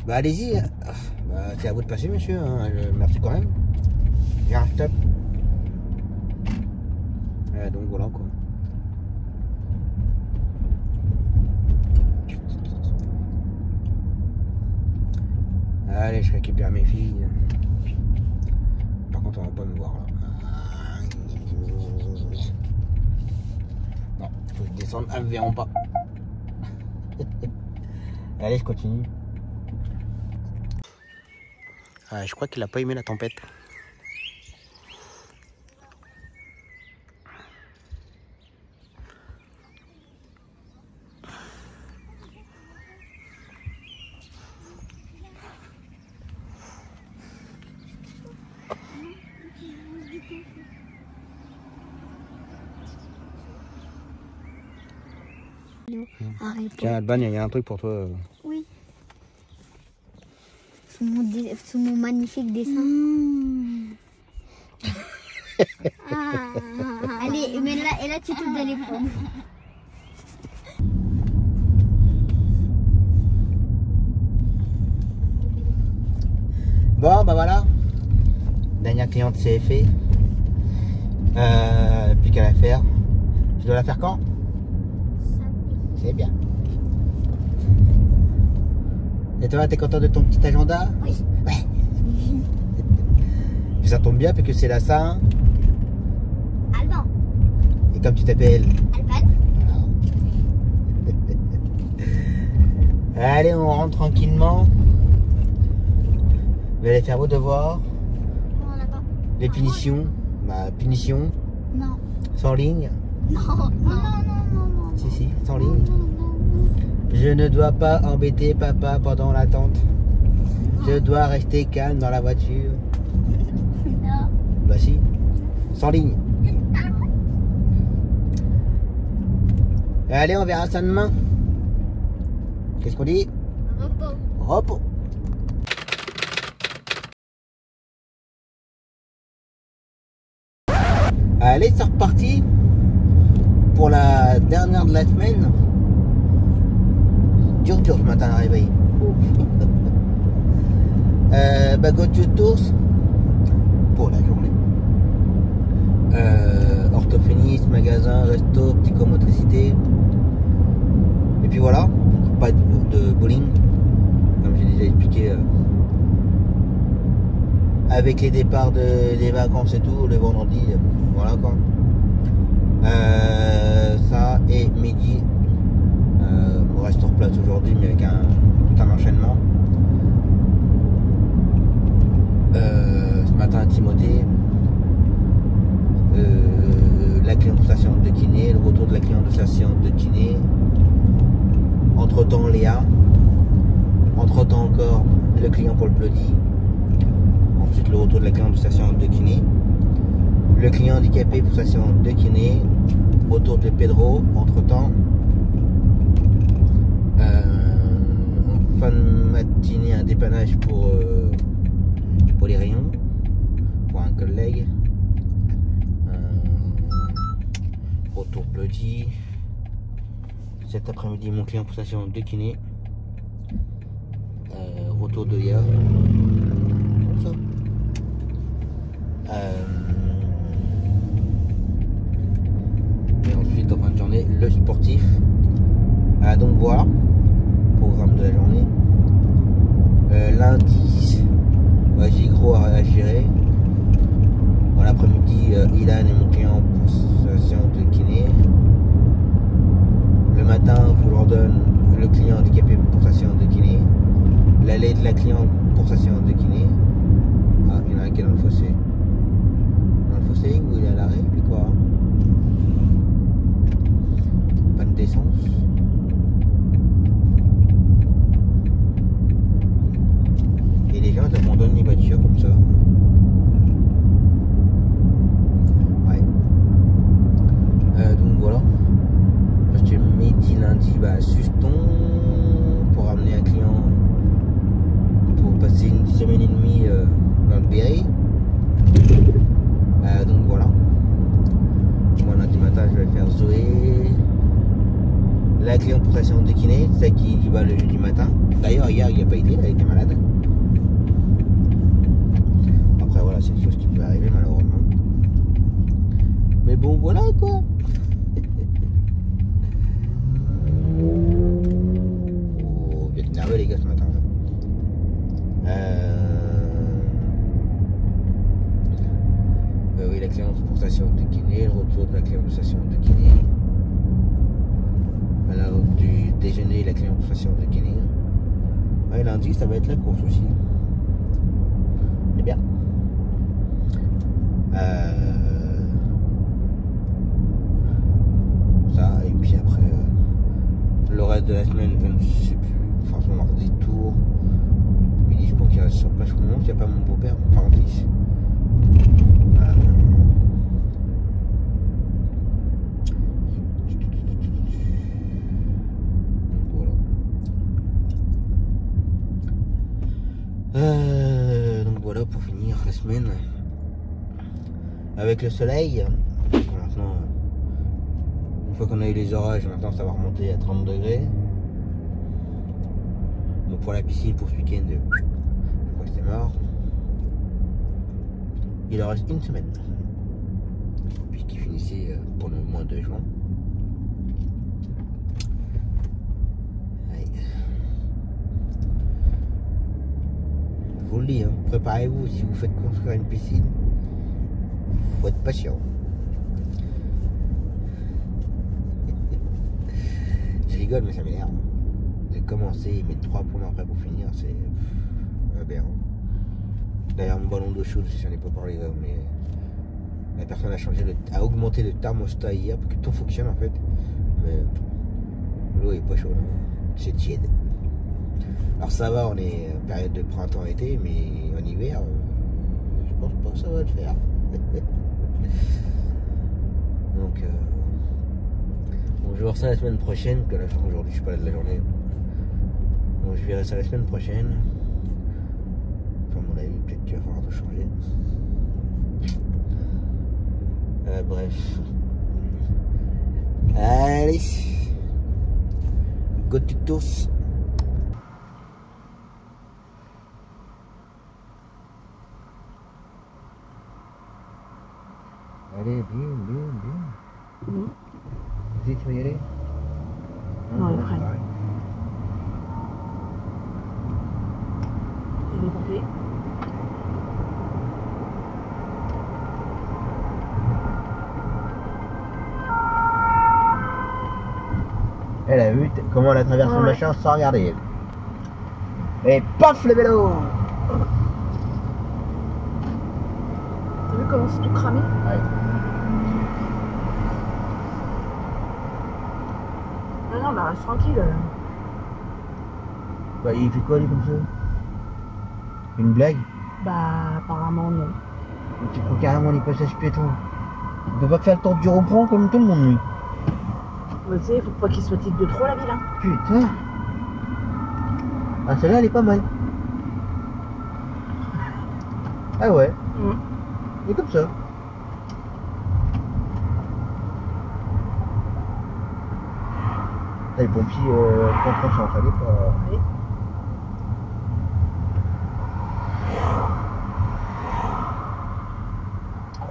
Bah allez-y. Bah, c'est à vous de passer monsieur. Hein. Merci quand même. J'ai un stop. Donc voilà quoi. Allez, je récupère mes filles. Par contre, on va pas me voir là. Non, faut que je descende. Elles me verront pas. Allez, je continue. Je crois qu'il a pas aimé la tempête. Tiens, Alban, il y a un truc pour toi. Oui. Sous mon magnifique dessin. Allez, mais là, et là tu touches dans les pommes. Bon, bah voilà. Dernière cliente c'est fait. Plus qu'à la faire. Je dois la faire quand? C'est bien. Et toi, t'es content de ton petit agenda? Oui. Ouais. Ça tombe bien parce que c'est la Saint. Alban. Et comme tu t'appelles? Alban. Allez, on rentre tranquillement. Vous allez faire vos devoirs. Comment on n'a pas? Les punitions. Bah, punition. Non. Sans ligne. Non, non, non, non, non. Si, sans ligne. Je ne dois pas embêter papa pendant l'attente. Je dois rester calme dans la voiture. Non. Bah si, sans ligne. Allez, on verra ça demain. Qu'est-ce qu'on dit? Repos. Repos. Allez, c'est reparti pour la dernière de la semaine. Dur ce matin à réveil. Go to tours pour la journée. Orthophoniste, magasin, resto, psychomotricité. Et puis voilà, pas de bowling, comme j'ai déjà expliqué. Avec les départs des vacances et tout, le vendredi, voilà quoi. Ça et midi, on reste sur place aujourd'hui, mais avec tout un enchaînement. Ce matin à Timothée, la cliente de sa séance de kiné, le retour de la cliente de sa séance de kiné. Entre temps Léa, entre temps encore le client pour le bloody. Ensuite le retour de la cliente de sa séance de kiné. Le client handicapé pour sa séance de kiné. Retour de Pedro, entre temps. En fin de matinée, un dépannage pour les rayons. Pour un collègue. Retour bloody. Cet après-midi, mon client pour sa séance de kiné. Retour de Léa. Comme ça. Et ensuite en fin de journée le sportif. Donc voilà, programme de la journée. Lundi, j'ai gros à gérer. Bon, l'après-midi, Ilan est mon client pour sa séance de kiné. Le matin, il faut que je leur donne le client handicapé pour sa séance de kiné. L'aller de la cliente pour sa séance de kiné. Ah, il y en a un qui est dans le fossé. Dans le fossé où il est à l'arrêt, puis quoi? Panne d'essence. Et les gens ils abandonnent les voitures comme ça. Ouais. Donc voilà. Parce que midi, lundi, Suston pour ramener un client pour passer une semaine et demie dans le Berry. Donc voilà. Moi lundi matin je vais faire Zoé. La cliente pour sa séance de kiné, celle qui y va le jeudi matin. D'ailleurs hier il n'y a pas été, elle était malade. Après voilà, c'est des choses qui peuvent arriver malheureusement. Mais bon voilà quoi. Oh, vous êtes nerveux les gars ce matin. Oui, la cliente pour sa séance de kiné, le retour de la cliente pour sa séance de kiné. Alors, du déjeuner, la cliente pour sa séance de kiné. Ouais, lundi, ça va être la course aussi. C'est bien. Ça, et puis après, le reste de la semaine, je ne sais plus. Franchement, mardi, tour. Midi, je pense qu'il reste sur place. Je me demande s'il n'y a pas mon beau-père, mardi. Donc voilà pour finir la semaine avec le soleil. Maintenant, une fois qu'on a eu les orages, maintenant ça va remonter à 30 degrés. Donc pour la piscine pour ce week-end, je crois que c'est mort. Il en reste une semaine puisqu'il finissait pour le mois de juin. Je vous le dis, hein, préparez-vous si vous faites construire une piscine. Faut être patient. Je rigole mais ça m'énerve. De commencer et mettre 3 points après pour finir, c'est aberrant. D'ailleurs mon ballon d'eau chaude, si j'en ai pas parlé, mais la personne a augmenté le thermostat hier pour que tout fonctionne en fait. Mais l'eau est pas chaude, c'est tiède. Alors ça va, on est en période de printemps-été, mais en hiver, je pense pas que ça va le faire. Donc, bon, je vais voir ça la semaine prochaine, que là, aujourd'hui je suis pas là de la journée. Donc je verrai ça la semaine prochaine. Enfin, à mon avis, peut-être qu'il va falloir tout changer. Bref. Allez. Go to tous. Allez, bien. Vas-y, tu vas y aller? Non, il freine. Il est pompiers. Elle a vu comment on a traversé le machin sans regarder. Et paf le vélo! T'as vu comment c'est tout cramé? Ouais. Non, bah reste tranquille. Bah, il fait quoi lui comme ça? Une blague? Bah apparemment non. Tu prends carrément les passages piétons. Il peut pas faire le tour du rond-point comme tout le monde lui. Mais tu sais, faut pas qu'il se fatigue de trop la ville. Hein. Putain! Ah, celle-là elle est pas mal. Ah ouais. Il est comme ça. Les pompiers prennent conscience, elle est pas. Oui.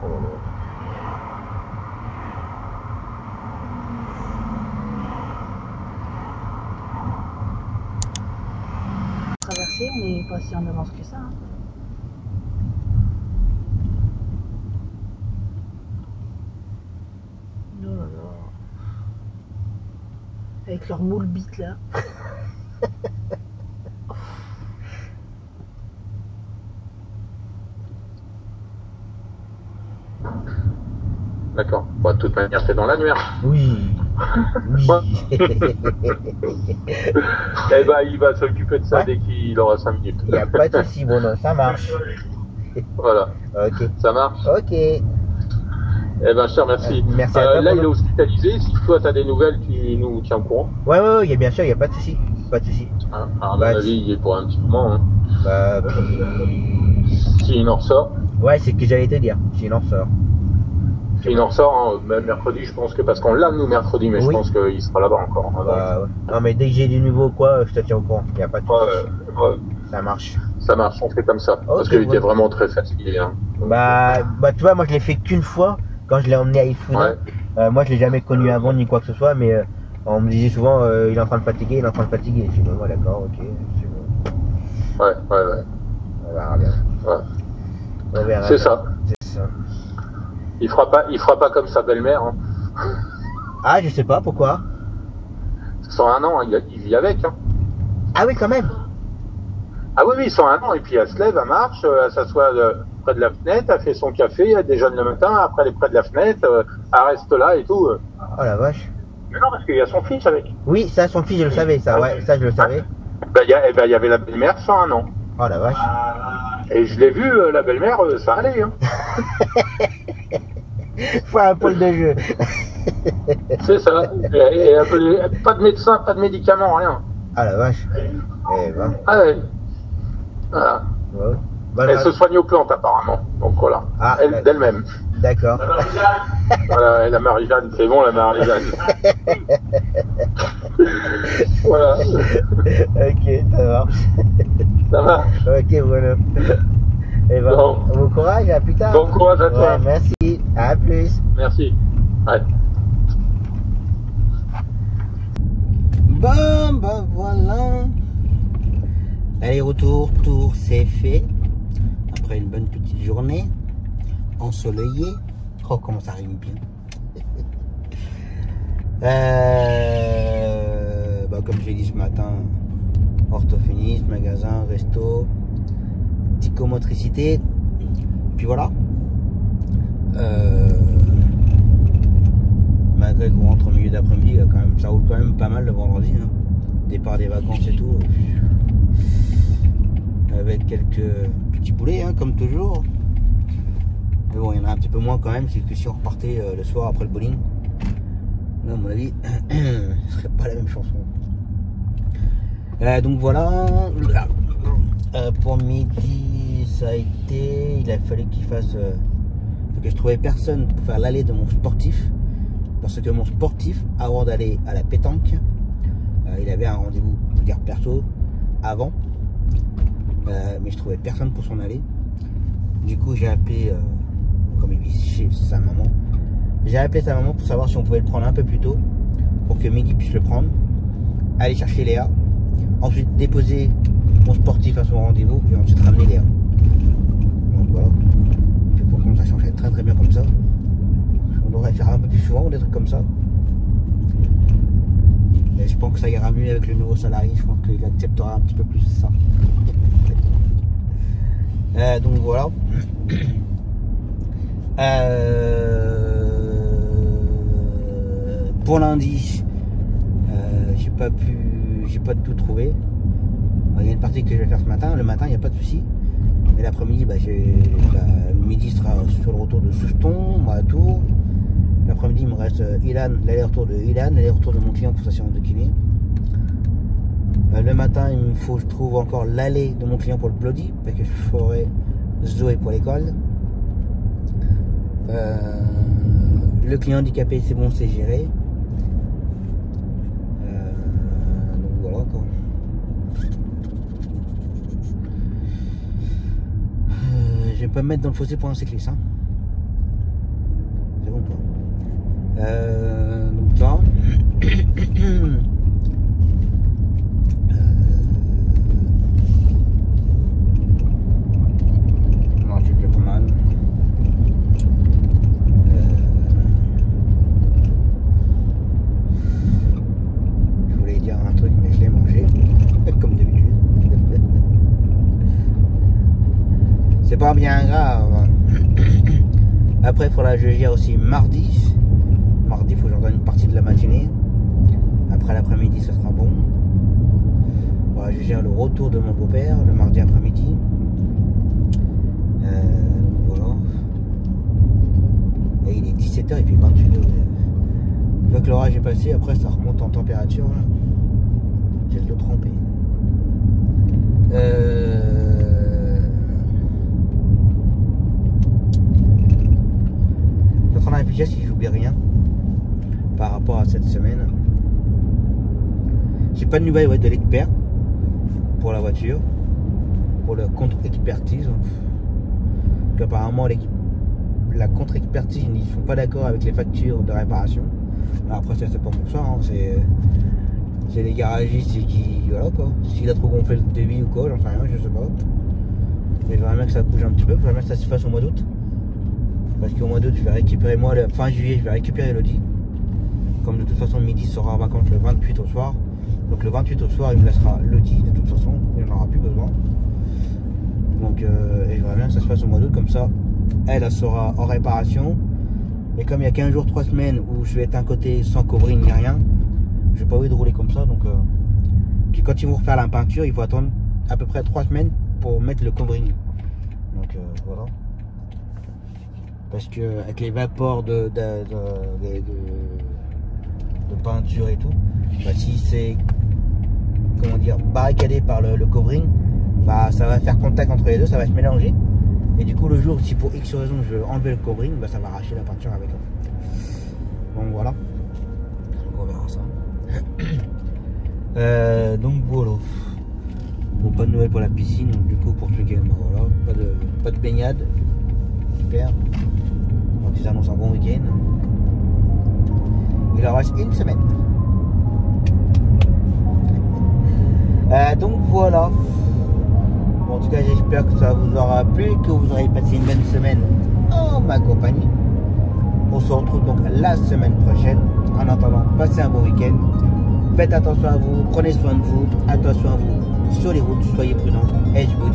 Oh là là. Traversée, on n'est pas si en avance que ça. Hein. Oh là là. Avec leur moule bite là. D'accord. Bon, de toute manière, c'est dans l'annuaire. Oui. Oui. Eh ben, il va s'occuper de ça Ouais. dès qu'il aura 5 minutes. Il n'y a pas de souci, bon, non, ça marche. Voilà. Ok. Ça marche. Ok. Eh ben, je te remercie. Merci à toi, là, il est Bruno. hospitalisé. Si toi, tu as des nouvelles, tu nous tiens au courant. Ouais, il y a bien sûr, il n'y a pas de souci. Pas de souci. Hein, à mon Bah, avis, il est pour un petit moment. Hein. Bah, puis. S'il en ressort. Ouais, c'est ce que j'allais te dire. S'il en ressort. S'il en ressort, hein, même mercredi, je pense que. Parce qu'on l'a, nous, mercredi, mais Oui. je pense qu'il sera là-bas encore. Hein, Bah, ouais. Non, mais dès que j'ai du nouveau quoi, je te tiens au courant. Il n'y a pas de souci. ouais, Ça marche. ça marche, on fait comme ça. Parce qu'il était vraiment très fatigué. Hein. Bah, tu vois, moi je l'ai fait qu'une fois quand je l'ai emmené à Ifuna. Ouais. Moi je l'ai jamais connu avant ni quoi que ce soit, mais on me disait souvent il est en train de fatiguer, Je dis bon, d'accord, ok, c'est bon. Ouais. On verra bien. Ouais. On verra C'est bien. ça. C'est ça. Il fera pas comme sa belle-mère. Hein. Ah, je sais pas pourquoi. 101 ans, il vit avec. Hein. Ah oui, quand même. Ah oui, 101 ans. Et puis elle se lève, elle marche, elle s'assoit près de la fenêtre, elle fait son café, elle déjeune le matin, après elle est près de la fenêtre, elle reste là et tout. Oh la vache. Mais non, parce qu'il y a son fils avec. Oui, ça, son fils, je le savais, ça, ouais, ça je le savais. Il y avait la belle-mère 101 ans. Oh la vache. Et je l'ai vu, la belle-mère, ça allait. Hein. Faut un pôle de jeu. C'est ça. Et pas de médecin, pas de médicaments, rien. Ah la vache. Eh ben. Ah ouais. Voilà. Ouais. Bah, Elle se soigne aux plantes apparemment. Donc voilà. Ah, Elle d'elle-même. d'accord. Voilà, et la Marie-Jeanne, c'est bon la Marie-Jeanne. Voilà. Ok, ça marche. Ça va. Ok, Bruno. Et ben, Bon. bon courage, à plus tard. Bon courage à toi. Ouais, merci. À plus. Merci. Ouais. Bon, bah voilà. Aller-retour, tour, c'est fait. Après une bonne petite journée ensoleillée. Oh, comment ça rime bien. Bah, comme j'ai dit ce matin, orthophoniste, magasin, resto, psychomotricité. Puis voilà. malgré qu'on rentre au milieu d'après-midi, ça roule quand même pas mal le vendredi. Hein. Départ des vacances et tout. Avec quelques petits boulets, hein, comme toujours. Mais bon, il y en a un petit peu moins quand même que si on repartait le soir après le bowling. Là, à mon avis, ce serait pas la même chanson. Donc voilà. Pour midi, ça a été. Il a fallu qu'il fasse. Que je trouvais personne pour faire l'aller de mon sportif. Parce que mon sportif, avant d'aller à la pétanque, il avait un rendez-vous, je veux dire perso, avant. Mais je trouvais personne pour s'en aller. Du coup, j'ai appelé, comme il vit chez sa maman, j'ai appelé sa maman pour savoir si on pouvait le prendre un peu plus tôt pour que Mehdi puisse le prendre, aller chercher Léa, ensuite déposer mon sportif à son rendez-vous et ensuite ramener Léa. Donc voilà. Puis pour contre, ça s'enchaîne très très bien comme ça. On devrait faire un peu plus souvent des trucs comme ça. Et je pense que ça ira mieux avec le nouveau salarié. Je pense qu'il acceptera un petit peu plus ça. Donc voilà. Pour lundi, j'ai pas tout trouvé. Il y a une partie que je vais faire ce matin. Le matin, il n'y a pas de souci. Mais l'après-midi, midi sera sur le retour de Souston, moi à Tours. L'après-midi, il me reste Ilan, l'aller-retour de Ilan, l'aller-retour de mon client pour sa séance de kiné. Le matin, il me faut, je trouve encore l'aller de mon client pour le Bloody, parce que je ferai Zoé pour l'école. Le client handicapé, c'est bon, c'est géré. Donc voilà quoi. Je vais pas me mettre dans le fossé pour un cycliste. Hein. C'est bon toi. Donc ça. C'est pas bien grave. Après, il faudra que je gère aussi mardi. Mardi, il faut que je redonne une partie de la matinée. Après l'après-midi, ça sera bon. Voilà, je gère le retour de mon beau-père le mardi après-midi. Voilà. Et il est 17h et puis 28 degrés. Une fois que l'orage est passé, après ça remonte en température. J'ai de l'eau trempée. Je vais prendre un pigeon si j'oublie rien par rapport à cette semaine. J'ai pas de nouvelles de l'expert pour la voiture, pour la contre-expertise. Apparemment la contre-expertise, ils ne sont pas d'accord avec les factures de réparation. Après c'est pas pour ça, hein. C'est les garagistes qui, voilà quoi, s'il a trop gonflé le devis ou quoi, j'en sais rien, je sais pas. Mais j'aimerais bien que ça bouge un petit peu, j'aimerais bien que ça se fasse au mois d'août. Parce qu'au mois d'août, je vais récupérer, moi, fin juillet, je vais récupérer Elodie. Comme de toute façon, Midi sera en vacances le 28 au soir. Donc le 28 au soir, il me laissera Elodie de toute façon, il n'en aura plus besoin. Donc, et j'aimerais bien que ça se fasse au mois d'août, comme ça, elle sera en réparation. Et comme il y a 15 jours, 3 semaines où je vais être un côté sans covering ni rien, j'ai pas envie de rouler comme ça. Donc, puis quand ils vont refaire la peinture, il faut attendre à peu près 3 semaines pour mettre le covering. Donc voilà. Parce que avec les vapeurs de peinture et tout, bah, si c'est, comment dire, barricadé par le covering, bah ça va faire contact entre les deux, ça va se mélanger. Et du coup le jour, si pour X raison je veux enlever le covering, bah ça va arracher la peinture avec. Donc voilà. Donc on verra ça. Donc voilà. Bon, pas de nouvelles pour la piscine, donc du coup pour ce week-end, bah, voilà, pas de baignade. Super. Donc ils annoncent un bon week-end. Il leur reste une semaine. Donc voilà. Bon, en tout cas, j'espère que ça vous aura plu, que vous aurez passé une bonne semaine en ma compagnie. On se retrouve donc la semaine prochaine. En attendant, passez un bon week-end. Faites attention à vous, prenez soin de vous, attention à vous sur les routes, soyez prudents et je vous